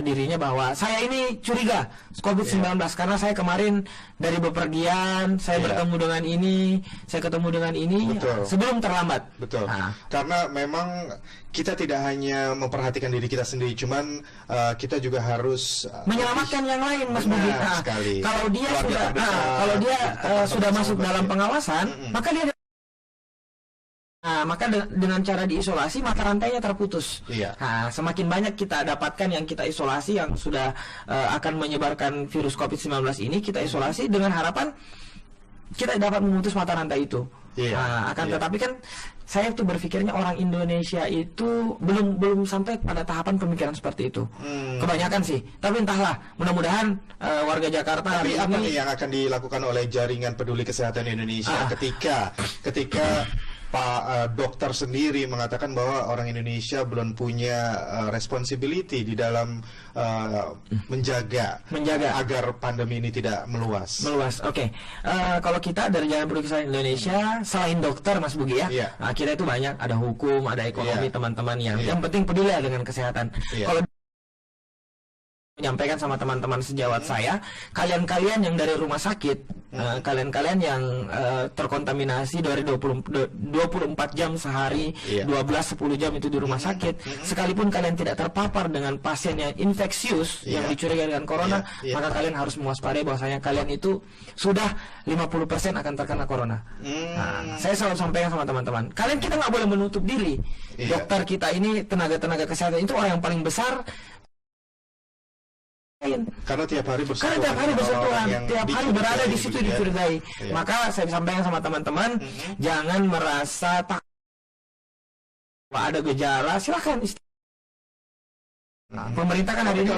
dirinya bahwa saya ini curiga COVID-19 karena saya kemarin dari bepergian, saya bertemu dengan ini, saya ketemu dengan ini. Sebelum terlambat. Betul. Karena memang kita tidak hanya memperhatikan diri kita sendiri, cuman kita juga harus menyelamatkan yang lain, Mas Budi. Kalau dia sudah masuk dalam pengawasan, maka dia dengan cara diisolasi mata rantainya terputus. Semakin banyak kita dapatkan yang kita isolasi yang sudah akan menyebarkan virus COVID-19 ini, kita isolasi dengan harapan kita dapat memutus mata rantai itu. Tetapi kan saya tuh berpikirnya orang Indonesia itu belum sampai pada tahapan pemikiran seperti itu. Kebanyakan sih. Tapi entahlah, mudah-mudahan warga Jakarta hari apa nih yang akan dilakukan oleh Jaringan Peduli Kesehatan Indonesia ketika Pak dokter sendiri mengatakan bahwa orang Indonesia belum punya responsibility di dalam menjaga agar pandemi ini tidak meluas. Oke. Kalau kita dari Jaringan Peduli Kesehatan Indonesia, selain dokter, Mas Bugi kita itu banyak, ada hukum, ada ekonomi, teman-teman yang penting peduli dengan kesehatan. Kalau menyampaikan sama teman-teman sejawat saya, kalian-kalian yang dari rumah sakit, kalian-kalian yang terkontaminasi dari 24 jam sehari, 10 jam itu di rumah sakit, sekalipun kalian tidak terpapar dengan pasien yang infeksius yang dicurigai dengan corona, maka kalian harus mewaspadai bahwasanya kalian itu sudah 50% akan terkena corona. Saya selalu sampaikan sama teman-teman, kita nggak boleh menutup diri. Dokter kita ini, tenaga-tenaga kesehatan itu orang yang paling besar. Karena tiap hari bersentuhan, tiap hari berada di situ dicurigai. Maka saya sampaikan sama teman-teman, jangan merasa takut. Ada gejala, silakan. Pemerintah kan hari ini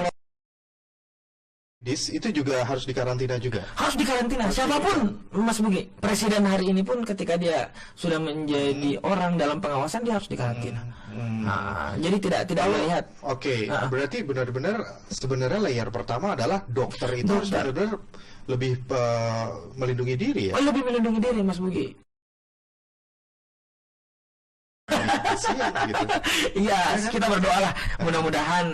itu juga harus dikarantina juga. Harus dikarantina. Siapapun, Mas Bugi, presiden hari ini pun ketika dia sudah menjadi orang dalam pengawasan, dia harus dikarantina. Jadi tidak melihat. Berarti benar-benar sebenarnya layer pertama adalah dokter itu harus benar-benar lebih melindungi diri ya. Lebih melindungi diri, Mas Bugi. Kita berdoalah mudah-mudahan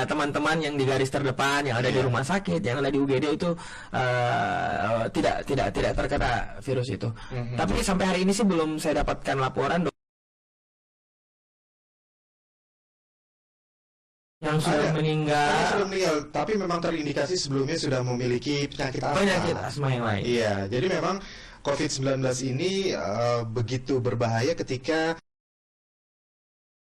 teman-teman yang di garis terdepan, yang ada di rumah sakit, yang ada di UGD itu tidak terkena virus itu. Tapi sampai hari ini sih belum saya dapatkan laporan yang sudah meninggal. Tapi memang terindikasi sebelumnya sudah memiliki penyakit asma yang lain. Jadi memang COVID-19 ini begitu berbahaya ketika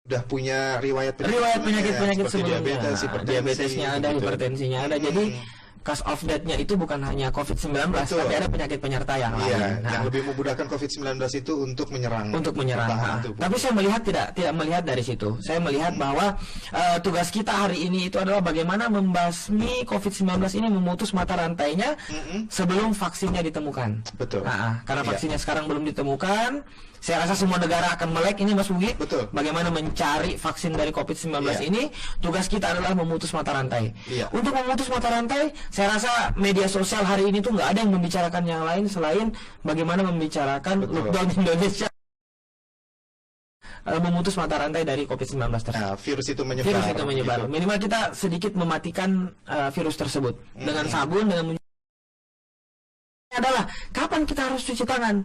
sudah punya riwayat penyakit sebelumnya. Diabetesnya ada, hipertensinya ada. Jadi cause of death-nya itu bukan hanya COVID-19, tapi ada penyakit penyerta yang lain. Yang lebih memudahkan COVID-19 itu untuk menyerang. Tapi saya melihat tidak melihat dari situ. Saya melihat bahwa tugas kita hari ini itu adalah bagaimana membasmi COVID-19 ini, memutus mata rantainya sebelum vaksinnya ditemukan. Karena vaksinnya sekarang belum ditemukan. Saya rasa semua negara akan melek ini, Mas Bugi. Bagaimana mencari vaksin dari COVID-19 ini, tugas kita adalah memutus mata rantai. Untuk memutus mata rantai, saya rasa media sosial hari ini tuh nggak ada yang membicarakan yang lain selain bagaimana membicarakan lockdown Indonesia, memutus mata rantai dari COVID-19 tersebut. Virus itu menyebar. Minimal kita sedikit mematikan virus tersebut dengan sabun, dengan adalah kapan kita harus cuci tangan.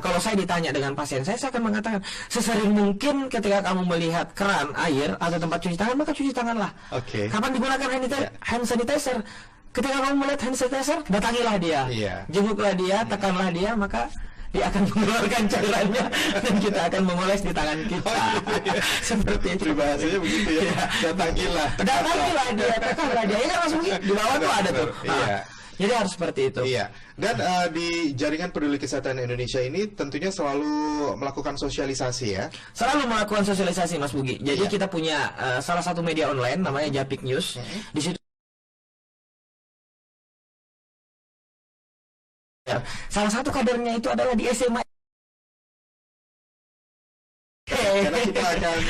Kalau saya ditanya dengan pasien saya akan mengatakan sesering mungkin ketika kamu melihat keran air atau tempat cuci tangan, maka cuci tanganlah. Kapan digunakan hand sanitizer? Ketika kamu melihat hand sanitizer, datangilah dia, jenguklah dia, tekanlah dia, maka dia akan mengeluarkan cairannya dan kita akan memoles di tangan kita. Seperti itu. Bahasanya begitu ya. Datangilah dia, tekanlah dia. Ini Mas Bugi, di bawah tuh ada tuh. Jadi harus seperti itu. Dan di Jaringan Peduli Kesehatan Indonesia ini tentunya selalu melakukan sosialisasi ya. Selalu melakukan sosialisasi, Mas Bugi. Jadi kita punya salah satu media online namanya Japik News. Di situ salah satu kadernya itu adalah di SMA. Karena kita akan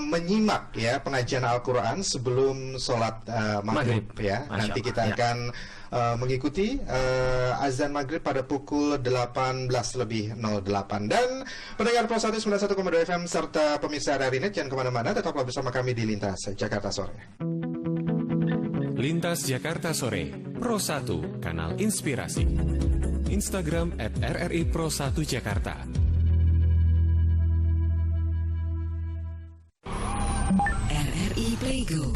menyimak ya pengajian Al-Quran sebelum sholat maghrib ya. Nanti kita akan mengikuti azan maghrib pada pukul 18:08. Dan pendengar Pro 191,2 FM serta pemirsa RRI Net, jangan kemana-mana, tetaplah bersama kami di Lintas Jakarta Sore. Lintas Jakarta Sore, Pro 1, kanal inspirasi. Instagram @RRI Pro 1 Jakarta. RRI Playgo.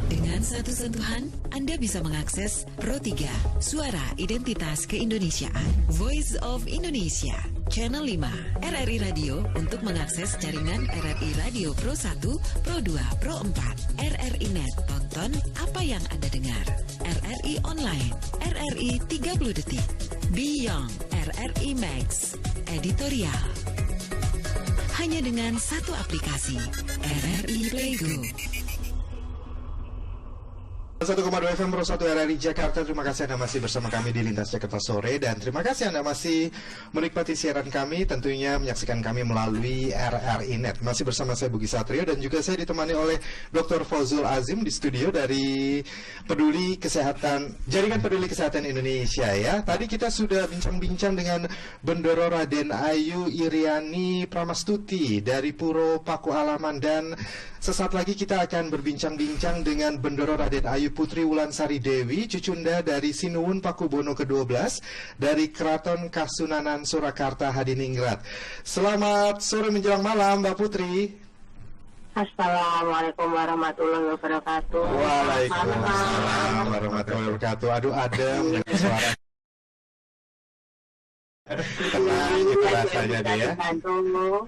Dengan satu sentuhan, Anda bisa mengakses Pro 3, Suara Identitas Keindonesiaan, Voice of Indonesia, Channel 5, RRI Radio untuk mengakses jaringan RRI Radio Pro 1, Pro 2, Pro 4, RRI Net, tonton apa yang Anda dengar, RRI Online, RRI 30 Detik, Beyond, RRI Max, Editorial. Hanya dengan satu aplikasi, RRI Playgo. 1,2 FM Pro 1 RRI Jakarta. Terima kasih Anda masih bersama kami di Lintas Jakarta Sore, dan terima kasih Anda masih menikmati siaran kami, tentunya menyaksikan kami melalui RRI Net. Masih bersama saya Bugi Satrio, dan juga saya ditemani oleh Dr. Fawzul Azim di studio dari Jaringan Peduli Kesehatan Indonesia ya. Tadi kita sudah bincang-bincang dengan Bendoro Raden Ayu Iriani Pramastuti dari Puro Paku Alaman, dan sesaat lagi kita akan berbincang-bincang dengan Bendoro Raden Ayu Putri Wulansari Dewi, Cucunda dari Sinuwun Pakubono ke-12 dari Keraton Kasunanan Surakarta Hadiningrat. Selamat sore menjelang malam Mbak Putri. Assalamualaikum warahmatullahi wabarakatuh. Waalaikumsalam warahmatullahi wabarakatuh. Aduh, adem suara. Tenang gitu rasanya deh ya.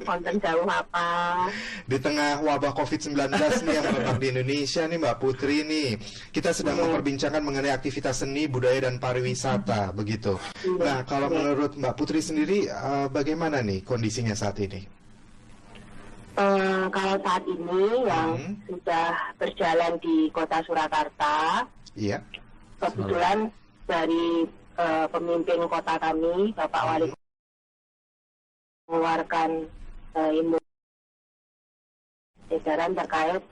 Konten jauh apa? Di tengah wabah COVID-19 nih yang merebak di Indonesia nih Mbak Putri nih, kita sedang memperbincangkan mengenai aktivitas seni, budaya, dan pariwisata begitu. Nah, kalau menurut Mbak Putri sendiri bagaimana nih kondisinya saat ini? Kalau saat ini yang sudah berjalan di Kota Surakarta, iya. Kebetulan dari pemimpin kota kami, Bapak Wali, mengeluarkan edaran terkait,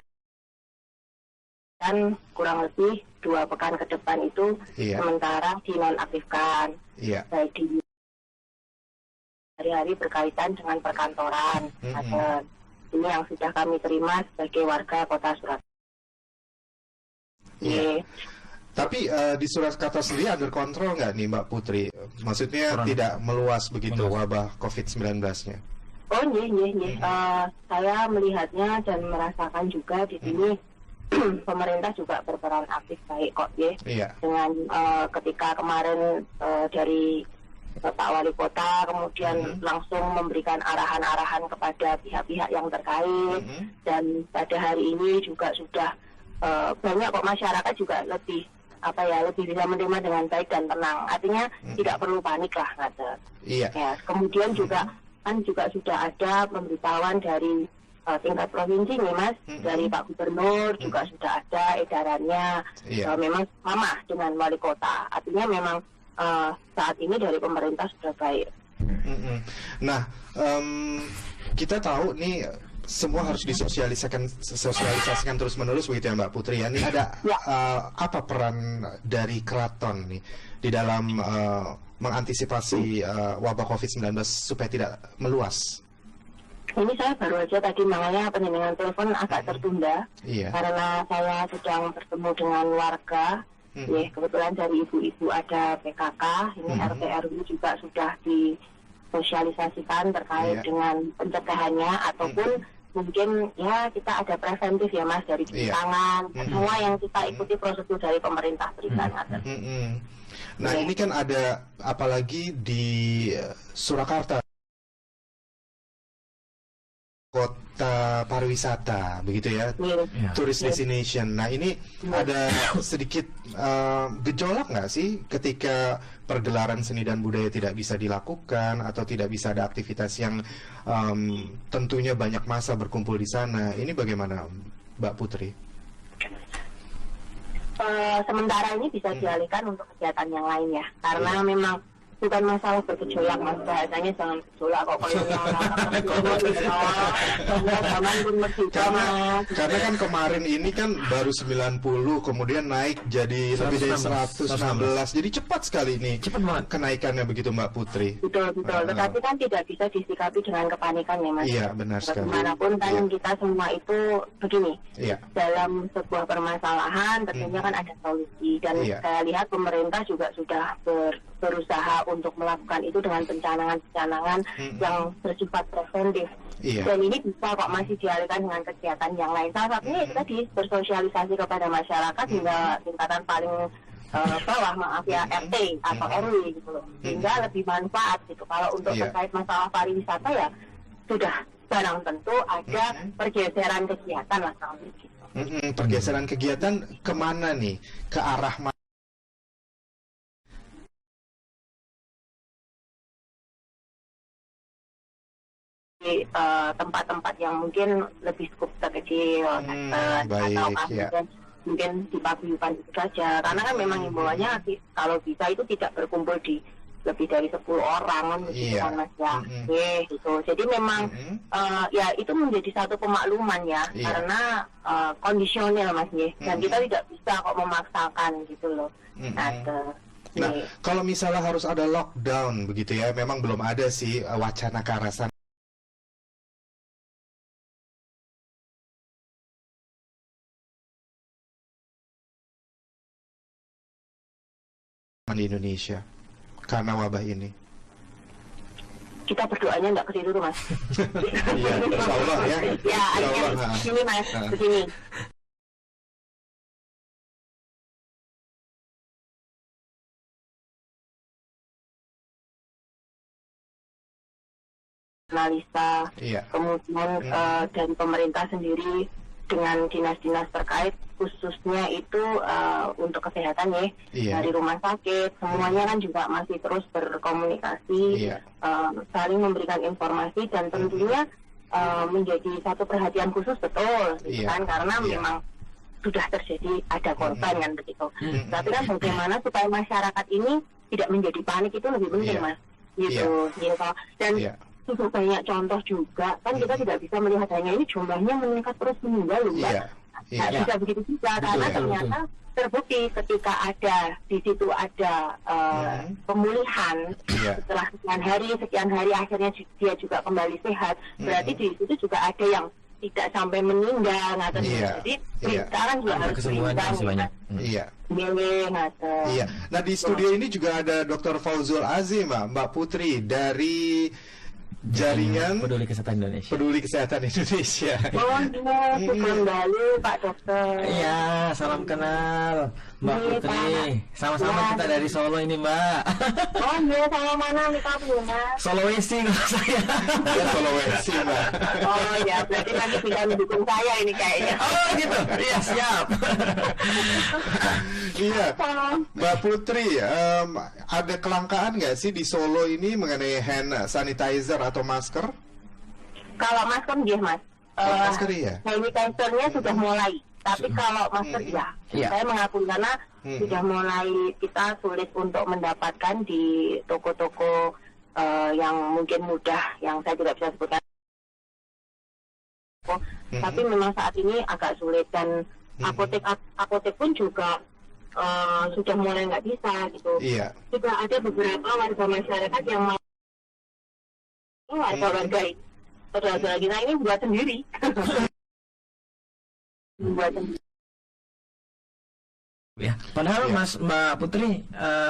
dan kurang lebih 2 pekan ke depan itu sementara dinonaktifkan, baik di hari-hari berkaitan dengan perkantoran. Ini yang sudah kami terima sebagai warga Kota Surakarta. Tapi di Surakarta sendiri under kontrol nggak nih Mbak Putri? Maksudnya tidak meluas begitu wabah COVID-19-nya? Oh, iya. Saya melihatnya dan merasakan juga di sini pemerintah juga berperan aktif baik kok ya. Dengan ketika kemarin dari Pak Wali Kota kemudian langsung memberikan arahan-arahan kepada pihak-pihak yang terkait, dan pada hari ini juga sudah banyak kok masyarakat juga lebih bisa menerima dengan baik dan tenang. Artinya tidak perlu panik lah, kata. Ya, kemudian juga sudah ada pemberitahuan dari tingkat provinsi nih Mas, dari Pak Gubernur juga sudah ada edarannya. Memang sama dengan wali kota. Artinya memang saat ini dari pemerintah sudah baik. Nah, kita tahu nih semua harus disosialisasikan terus-menerus begitu ya Mbak Putri ya. Ini ada apa peran dari keraton nih di dalam mengantisipasi wabah COVID-19 supaya tidak meluas? Ini saya baru aja tadi, makanya penyambungan telepon agak tertunda karena saya sedang bertemu dengan warga. Kebetulan dari ibu-ibu ada PKK, ini RT RW juga sudah disosialisasikan terkait dengan pencegahannya, ataupun mungkin ya kita ada preventif ya Mas, dari cuci tangan, semua yang kita ikuti prosedur dari pemerintah berikan. Nah ini kan ada apalagi di Surakarta, kota pariwisata begitu ya, tourist destination. Nah ini ada sedikit gejolak nggak sih ketika pergelaran seni dan budaya tidak bisa dilakukan atau tidak bisa ada aktivitas yang tentunya banyak massa berkumpul di sana. Ini bagaimana Mbak Putri? Sementara ini bisa dialihkan untuk kegiatan yang lain ya, karena memang bukan masalah bergejolak, Mas. Bahasanya jangan gejolak kok kalau karena kan kemarin ini kan baru 90, kemudian naik jadi lebih dari 116. Jadi cepat sekali ini. Cepat banget kenaikannya begitu Mbak Putri. Betul. Tetapi kan tidak bisa disikapi dengan kepanikan ya, Mas. Iya, benar sekali. Bagaimanapun kan kita semua itu begini. Iya. Dalam sebuah permasalahan tentunya kan ada solusi, dan saya lihat pemerintah juga sudah berusaha untuk melakukan itu dengan pencanangan-pencanangan yang bersifat preventif. Dan ini bisa kok masih dialihkan dengan kegiatan yang lain. Salah satunya itu tadi bersosialisasi kepada masyarakat hingga tingkatan paling bawah, maaf ya, RT atau RW gitu loh, sehingga lebih manfaat gitu. Kalau untuk terkait masalah pariwisata ya sudah barang tentu ada pergeseran kegiatan lah kalau gitu. Pergeseran kegiatan kemana nih? Ke arah mana? Di tempat-tempat yang mungkin lebih skup kecil, atau mungkin di paguyuban itu saja, karena kan memang himbauannya kalau bisa itu tidak berkumpul di lebih dari 10 orang kan, Mas ya. Gitu. Jadi memang ya itu menjadi satu pemakluman ya, karena kondisional, Mas ya. Dan kita tidak bisa kok memaksakan gitu loh. Nah, kalau misalnya harus ada lockdown begitu ya, memang belum ada sih wacana ke arah sana di Indonesia karena wabah ini. Kita berdoanya nggak ke situ tuh, Mas. Iya, insya Allah ya. Ya, akhirnya sini Mas, ke sini. Analisa, kemudian dari pemerintah sendiri dengan dinas-dinas terkait, khususnya itu untuk kesehatan ya, dari rumah sakit, semuanya kan juga masih terus berkomunikasi, saling memberikan informasi, dan tentunya menjadi satu perhatian khusus betul, kan, karena memang sudah terjadi ada korban kan begitu. Tapi kan bagaimana supaya masyarakat ini tidak menjadi panik itu lebih penting, Mas, gitu. Dan cukup banyak contoh juga, kan kita tidak bisa melihat hanya ini jumlahnya meningkat terus meninggal loh, Mbak. Nggak bisa begitu juga, karena ternyata terbukti ketika ada di situ ada pemulihan setelah sekian hari akhirnya dia juga kembali sehat, berarti di situ juga ada yang tidak sampai meninggal atau jadi sekarang juga harus kesembuhan banyak. Nah, di studio ini juga ada Dr. Fauzul Azim, Mbak Putri dari Jaringan Peduli Kesehatan Indonesia. Oh iya, kembali Pak Dokter. Iya, salam kenal Mbak Putri. Sama-sama kita dari Solo ini, Mbak. Oh iya, sama mana nih kamu, Mas? Sulawesi kalau saya. Ya, Sulawesi, Mbak. Oh ya, berarti nanti bisa mendukung saya ini kayaknya. Oh gitu, iya siap. Iya, Mbak Putri, ada kelangkaan nggak sih di Solo ini mengenai hand sanitizer atau masker? Kalau masker ya, Mas. Masker ya. Sanitizer-nya sudah mulai. Tapi kalau masker saya mengakui karena sudah mulai kita sulit untuk mendapatkan di toko-toko yang mungkin mudah, yang saya tidak bisa sebutkan. Tapi memang saat ini agak sulit, dan apotek pun juga sudah mulai nggak bisa gitu. Juga ada beberapa warga masyarakat yang warga kita ini buat sendiri. Ya, padahal Mbak Putri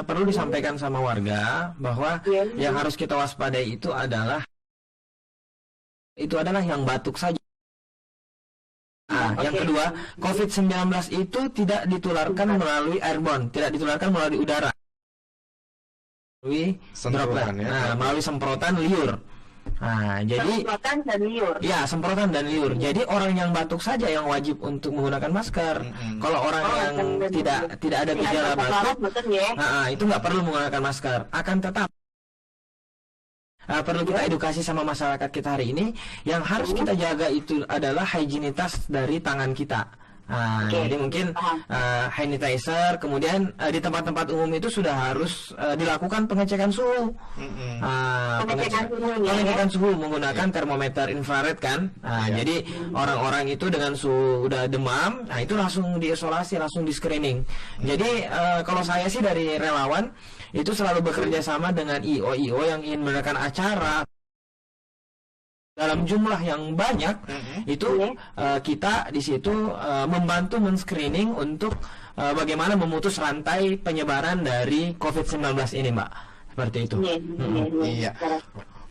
perlu disampaikan sama warga bahwa yang harus kita waspadai itu adalah yang batuk saja. Yang kedua, COVID-19 itu tidak ditularkan melalui airborne, tidak ditularkan melalui udara, melalui droplet, melalui semprotan liur. Jadi semprotan dan liur. Ya, semprotan dan liur. Jadi orang yang batuk saja yang wajib untuk menggunakan masker. Kalau orang yang tidak ada gejala batuk, itu nggak perlu menggunakan masker. Akan tetap perlu kita edukasi sama masyarakat kita hari ini. Yang harus kita jaga itu adalah higienitas dari tangan kita. Jadi mungkin hand sanitizer, kemudian di tempat-tempat umum itu sudah harus dilakukan pengecekan suhu. Pengecekan suhu menggunakan termometer infrared kan. Jadi orang-orang itu dengan suhu udah demam, itu langsung diisolasi, langsung di screening. Jadi kalau saya sih dari relawan itu selalu bekerja sama dengan IO yang ingin mengadakan acara dalam jumlah yang banyak, itu kita di situ membantu men-screening untuk bagaimana memutus rantai penyebaran dari COVID-19 ini, Mbak. Seperti itu. Iya.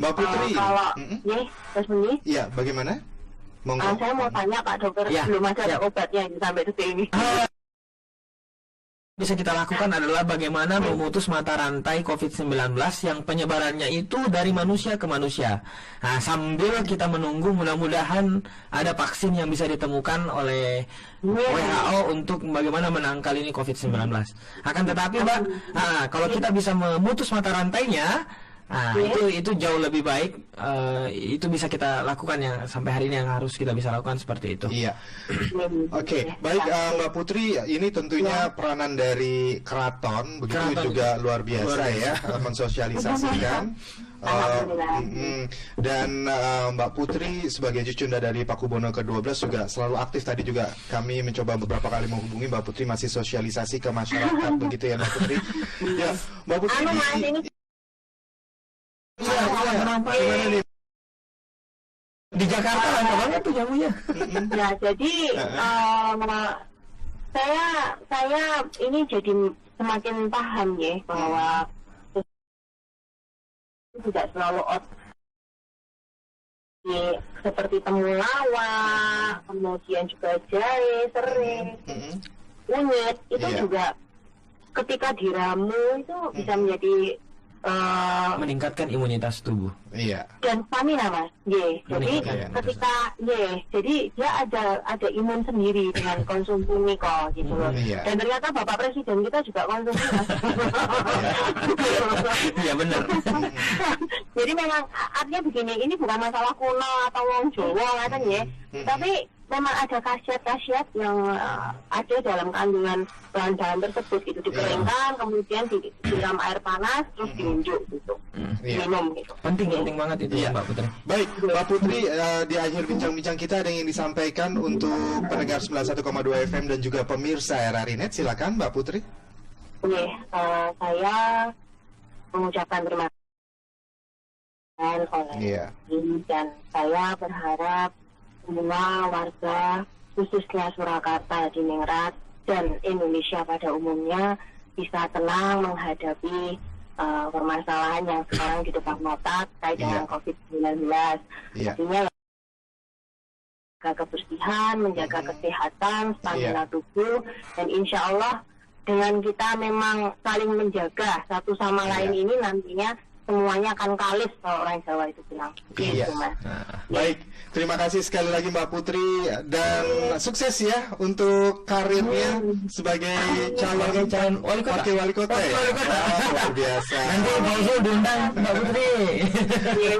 Mbak Putri. Iya, bagaimana? Saya mau tanya Pak Dokter, belum ada obatnya sampai detik ini. Bisa kita lakukan adalah bagaimana memutus mata rantai COVID-19 yang penyebarannya itu dari manusia ke manusia. Sambil kita menunggu mudah-mudahan ada vaksin yang bisa ditemukan oleh WHO untuk bagaimana menangkal ini COVID-19. Akan tetapi Mbak, kalau kita bisa memutus mata rantainya, itu jauh lebih baik. Itu bisa kita lakukan yang sampai hari ini yang harus kita bisa lakukan seperti itu. Iya. Oke, baik Mbak Putri, ini tentunya peranan dari keraton begitu juga luar biasa ya, mensosialisasikan. Dan Mbak Putri sebagai cucunda dari Pakubono ke-12 juga selalu aktif. Tadi juga kami mencoba beberapa kali menghubungi Mbak Putri, masih sosialisasi ke masyarakat begitu ya Mbak Putri. Ya, Mbak Putri di Jakarta lama banget tuh jamunya. Ya, jadi saya ini jadi semakin paham ya bahwa tidak selalu seperti temulawak, kemudian juga jahe, serai, kunyit itu juga ketika diramu itu bisa menjadi meningkatkan imunitas tubuh. Iya. Dan stamina, Mas. Jadi ketika jadi dia ada imun sendiri dengan konsumsi miko gitu loh. Dan ternyata Bapak Presiden kita juga konsumsi, Mas. Iya benar. Jadi memang artinya begini, ini bukan masalah kuno atau wong Jawa kan ya. Tapi memang ada khasiat-khasiat yang ada dalam kandungan bahan-bahan tersebut gitu, dikeringkan kemudian disiram air panas terus diunjuk gitu, minum gitu. Penting banget itu ya Mbak Putri. Baik Mbak Putri, di akhir bincang-bincang kita ada yang ingin disampaikan untuk pendengar 91,2 FM dan juga pemirsa RRI Net. Silakan Mbak Putri. Saya mengucapkan terima kasih oleh ini, dan saya berharap semua warga khususnya Surakarta, Diningrat dan Indonesia pada umumnya bisa tenang menghadapi permasalahan yang sekarang di depan mata terkait dengan COVID-19. Artinya menjaga kebersihan, menjaga kesehatan, stamina tubuh, dan insya Allah dengan kita memang saling menjaga satu sama lain ini nantinya semuanya akan kalis kalau orang Jawa itu bilang. Gitu, Mas. Baik, terima kasih sekali lagi Mbak Putri dan sukses ya untuk karirnya sebagai calon wali kota ya. Luar biasa. Nanti Bausul diundang Mbak Putri.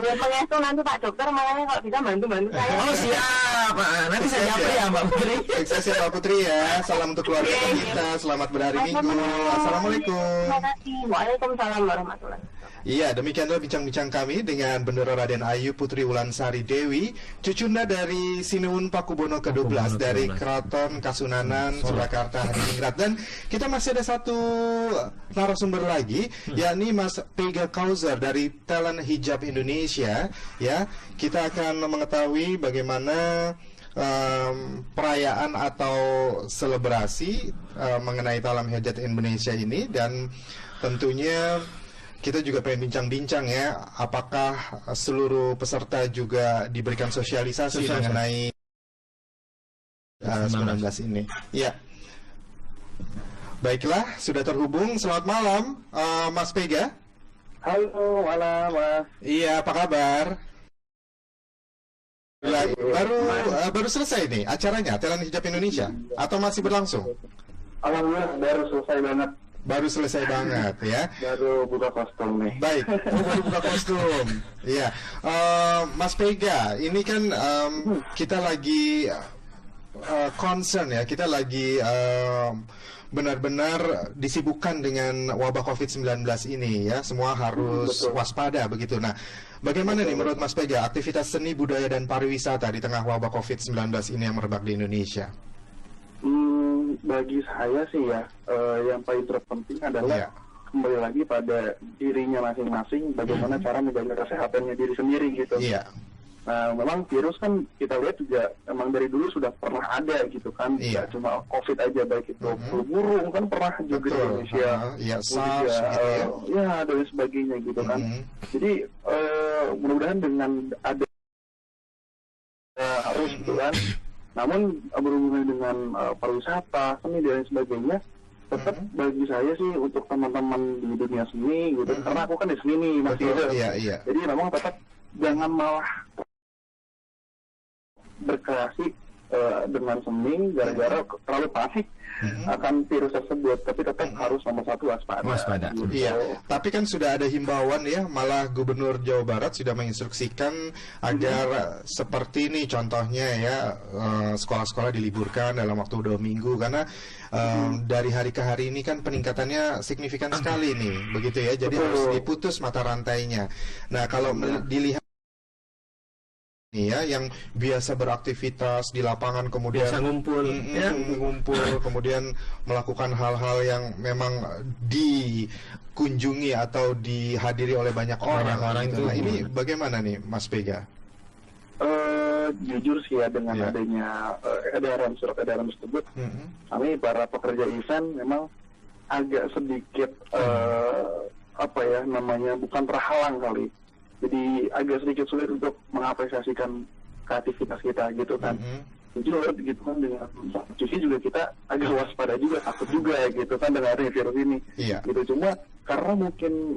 Mengestu nanti Pak Dokter makanya kalau bisa bantu saya. Oh siap. Nanti saya japri ya Mbak Putri. Sukses ya Mbak Putri ya. Salam untuk keluarga kita. Selamat berhari Minggu. Assalamualaikum. Terima kasih. Waalaikumsalam warahmatullahi wabarakatuh. Iya, demikianlah bincang-bincang kami dengan Bendera Raden Ayu Putri Wulansari Dewi, cucunda dari Sinuhun Pakubono ke-12 dari Keraton Kasunanan Surakarta Hadiningrat. Dan kita masih ada satu narasumber lagi, yakni Mas Pega Kauser dari Talent Hijab Indonesia. Ya, kita akan mengetahui bagaimana perayaan atau selebrasi mengenai Talent Hijab Indonesia ini, dan tentunya kita juga pengen bincang-bincang ya, apakah seluruh peserta juga diberikan sosialisasi mengenai 19 ini. Ya. Baiklah, sudah terhubung. Selamat malam, Mas Pega. Halo, malam, Mas. Iya, apa kabar? Baru selesai nih acaranya Talent Hijab Indonesia atau masih berlangsung? Alhamdulillah baru selesai banget. Baru selesai banget ya. Baru buka kostum nih. Baik, baru buka kostum. Iya, Mas Pega, ini kan kita lagi concern ya, kita lagi benar-benar disibukkan dengan wabah COVID-19 ini ya, semua harus waspada begitu. Nah, bagaimana nih menurut Mas Pega aktivitas seni, budaya dan pariwisata di tengah wabah COVID-19 ini yang merebak di Indonesia? Bagi saya sih ya, yang paling terpenting adalah kembali lagi pada dirinya masing-masing, bagaimana cara menjaga kesehatannya diri sendiri gitu. Nah, memang virus kan kita lihat juga memang dari dulu sudah pernah ada gitu kan, tidak cuma COVID aja, baik itu flu burung kan pernah juga di Indonesia, SARS gitu ya, dan sebagainya gitu kan. Jadi mudah-mudahan dengan ada harus gitu kan. Namun berhubungan dengan pariwisata, seni dan sebagainya, tetap bagi saya sih untuk teman-teman di dunia seni gitu, karena aku kan di seni nih masih jadi memang tetap jangan malah berkreasi dengan seni gara-gara terlalu panik akan virus tersebut, tapi tetap harus nomor satu waspada. Iya, tapi kan sudah ada himbauan ya, malah Gubernur Jawa Barat sudah menginstruksikan agar seperti ini contohnya ya, sekolah-sekolah diliburkan dalam waktu 2 minggu karena dari hari ke hari ini kan peningkatannya signifikan sekali nih, begitu ya. Jadi harus diputus mata rantainya. Nah, kalau dilihat ya, yang biasa beraktivitas di lapangan kemudian ngumpul, kemudian melakukan hal-hal yang memang dikunjungi atau dihadiri oleh banyak orang gitu. Nah, ini bagaimana nih Mas Pega? Jujur sih ya, dengan adanya surat edaran tersebut, kami para pekerja event memang agak sedikit bukan terhalang kali. Jadi agak sedikit sulit untuk mengapresiasikan kreativitas kita gitu kan. Jujur gitu kan, dengan cuci juga kita agak waspada juga, takut juga gitu kan dengan adanya virus ini. Gitu, cuma karena mungkin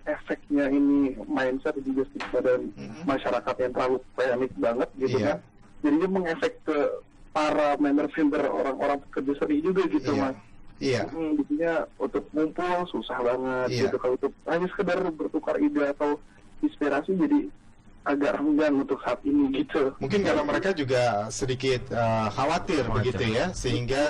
efeknya ini mindset juga pada masyarakat yang terlalu panik banget gitu kan. Jadinya mengefek ke para member-member, orang-orang pekerja seni juga gitu Mas. Jadinya untuk ngumpul susah banget gitu, kalau untuk hanya sekedar bertukar ide atau inspirasi jadi agak renggang untuk saat ini gitu. Mungkin karena mereka juga sedikit khawatir begitu ya, sehingga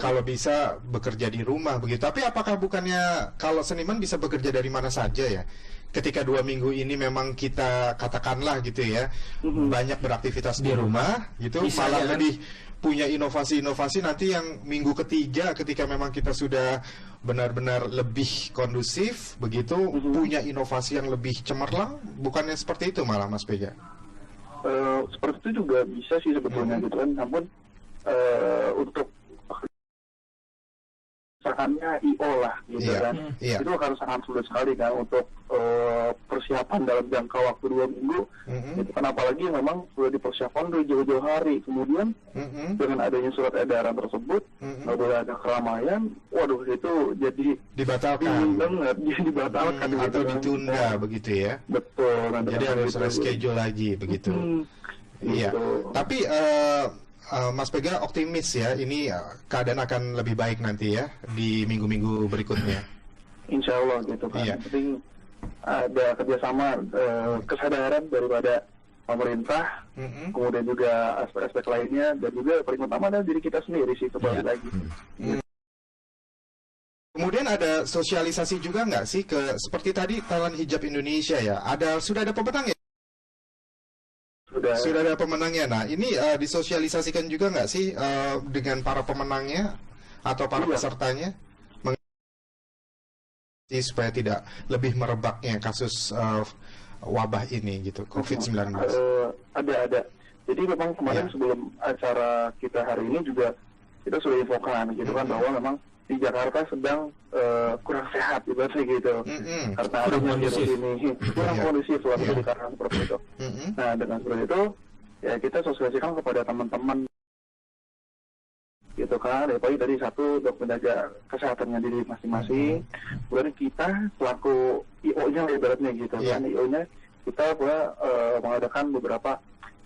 kalau bisa bekerja di rumah begitu. Tapi apakah bukannya kalau seniman bisa bekerja dari mana saja ya? Ketika 2 minggu ini memang kita katakanlah gitu ya, banyak beraktivitas di rumah gitu, malah lebih punya inovasi-inovasi nanti yang minggu ketiga ketika memang kita sudah benar-benar lebih kondusif begitu, punya inovasi yang lebih cemerlang, bukannya seperti itu malah Mas Pega? Seperti itu juga bisa sih sebetulnya gitu kan, namun untuk misalkannya I.O. lah gitu kan, itu akan sangat sulit sekali kan untuk persiapan dalam jangka waktu 2 minggu. Itu kan apalagi memang sudah dipersiapkan dari jauh-jauh hari, kemudian dengan adanya surat edaran tersebut nggak boleh ada keramaian, waduh itu jadi dibatalkan banget, jadi dibatalkan atau ditunda begitu ya. Betul. Jadi harus reschedule lagi begitu. Iya. Tapi Mas Pega optimis ya, ini keadaan akan lebih baik nanti ya di minggu-minggu berikutnya. Insya Allah gitu kan. Penting ada kerjasama, kesadaran daripada pemerintah, kemudian juga aspek-aspek lainnya, dan juga paling utama adalah diri kita sendiri sih, kembali lagi. Kemudian ada sosialisasi juga nggak sih seperti tadi Talent Hijab Indonesia ya? Sudah ada pemenang ya? Sudah ada pemenangnya. Nah, ini disosialisasikan juga nggak sih dengan para pemenangnya atau para pesertanya, supaya tidak lebih merebaknya kasus wabah ini gitu, COVID-19? Ada. Jadi memang kemarin sebelum acara kita hari ini juga kita sudah infokan gitu kan, bahwa memang di Jakarta sedang kurang sehat ibaratnya gitu, karena adanya virus ini kurang kondusif karena seperti itu. Nah, dengan seperti itu ya kita sosialisasikan kepada teman-teman gitu kan, ya pokoknya dari satu untuk menjaga kesehatannya diri masing-masing, kemudian kita selaku IO-nya ibaratnya gitu kan, IO-nya kita mengadakan beberapa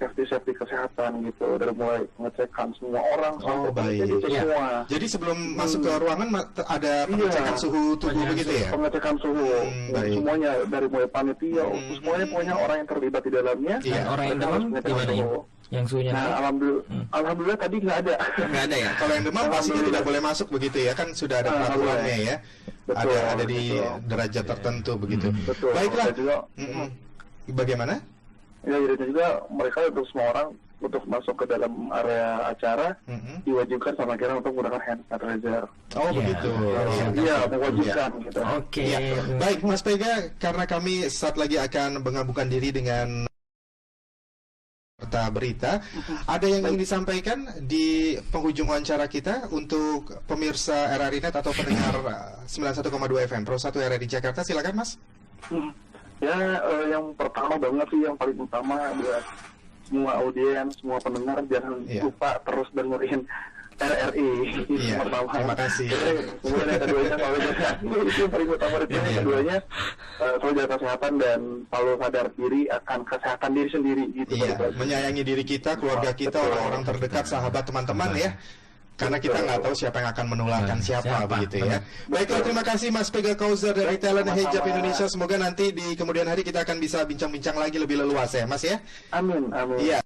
safety kesehatan gitu, dari mulai pengecekan semua orang sampai semua. Jadi sebelum masuk ke ruangan ada pengecekan suhu tubuh begitu ya? Pengecekan suhu semuanya, dari mulai panitia, semuanya orang yang terlibat di dalamnya. Orang yang dalam gimana ya? Yang suhunya nah, alhamdulillah tadi nggak ada. Nggak ada ya? Kalau yang demam pastinya tidak boleh masuk begitu ya, kan sudah ada peraturannya ya. Betul, ada di derajat tertentu begitu. Betul. Baiklah. Juga, bagaimana? Ya, jadi juga mereka untuk semua orang untuk masuk ke dalam area acara diwajibkan sama kira untuk menggunakan hand sanitizer. Oh begitu. Iya, mewajibkan gitu. Oke. Ya. Baik Mas Pega, karena kami saat lagi akan menggabungkan diri dengan berita, ada yang ingin disampaikan di penghujung wawancara kita untuk pemirsa RRI Net atau pendengar 91,2 FM Pro 1 RRI Jakarta, silakan Mas. Ya, yang pertama banget sih, yang paling utama adalah semua audiens, semua pendengar jangan lupa terus dengerin RRI. Iya, terima kasih. Kemudian yang keduanya kalau itu yang paling utama, yang keduanya selalu jaga kesehatan dan selalu sadar diri akan kesehatan diri sendiri gitu. Iya, menyayangi diri kita, keluarga kita, orang-orang terdekat, sahabat, teman-teman ya. Karena kita nggak tahu siapa yang akan menularkan siapa begitu ya. Baiklah, terima kasih Mas Pega Kauzer dari Talent Hijab Indonesia. Semoga nanti di kemudian hari kita akan bisa bincang-bincang lagi lebih leluasa ya Mas ya. Amin, amin. Iya.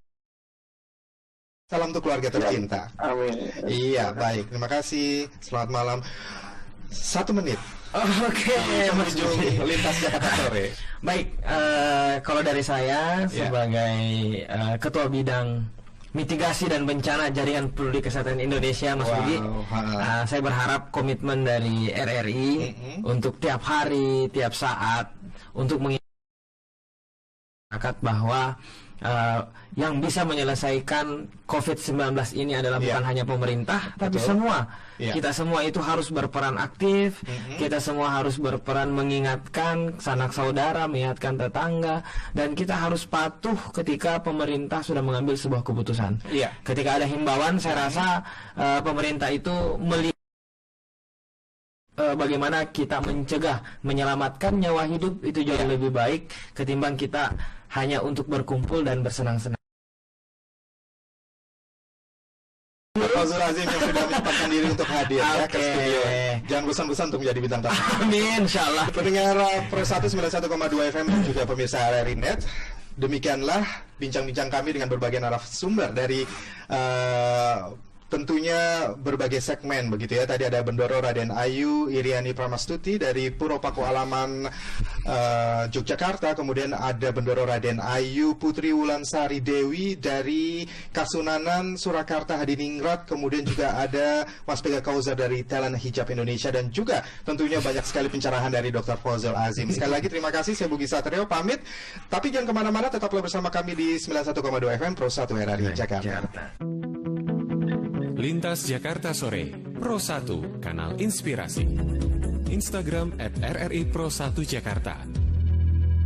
Salam untuk keluarga tercinta. Amin. Iya, baik. Terima kasih. Selamat malam. 1 menit. Oke, menuju lintas Jakarta sore. Baik, kalau dari saya sebagai Ketua Bidang Mitigasi dan Bencana Jaringan Peduli Kesehatan Indonesia, Mas Budi, saya berharap komitmen dari RRI untuk tiap hari, tiap saat untuk mengingatkan bahwa yang bisa menyelesaikan COVID-19 ini adalah bukan hanya pemerintah, tapi semua. Kita semua itu harus berperan aktif, kita semua harus berperan mengingatkan sanak saudara, mengingatkan tetangga, dan kita harus patuh ketika pemerintah sudah mengambil sebuah keputusan. Ketika ada himbauan, saya rasa pemerintah itu melihat bagaimana kita mencegah, menyelamatkan nyawa hidup itu jauh lebih baik ketimbang kita hanya untuk berkumpul dan bersenang-senang. Fazul Azim yang sudah menyempatkan diri untuk hadir ya ke studio. Jangan bosan-bosan untuk menjadi bintang tamu. Amin, insyaallah. Pendengar Pro 191,2 FM dan juga pemirsa RRI Net, demikianlah bincang-bincang kami dengan berbagai narasumber dari tentunya berbagai segmen begitu ya. Tadi ada Bendoro Raden Ayu Iriani Pramastuti dari Puro Pakualaman Yogyakarta, kemudian ada Bendoro Raden Ayu Putri Wulansari Dewi dari Kasunanan Surakarta Hadiningrat, kemudian juga ada Mas Pega Kauzer dari Talent Hijab Indonesia, dan juga tentunya banyak sekali pencerahan dari Dr. Fazul Azim. Sekali lagi terima kasih, saya Bugi Satrio pamit, tapi jangan kemana-mana, tetaplah bersama kami di 91,2 FM Pro 1 RRI Jakarta. Lintas Jakarta Sore, Pro 1, Kanal Inspirasi. Instagram @RRI Pro 1 Jakarta.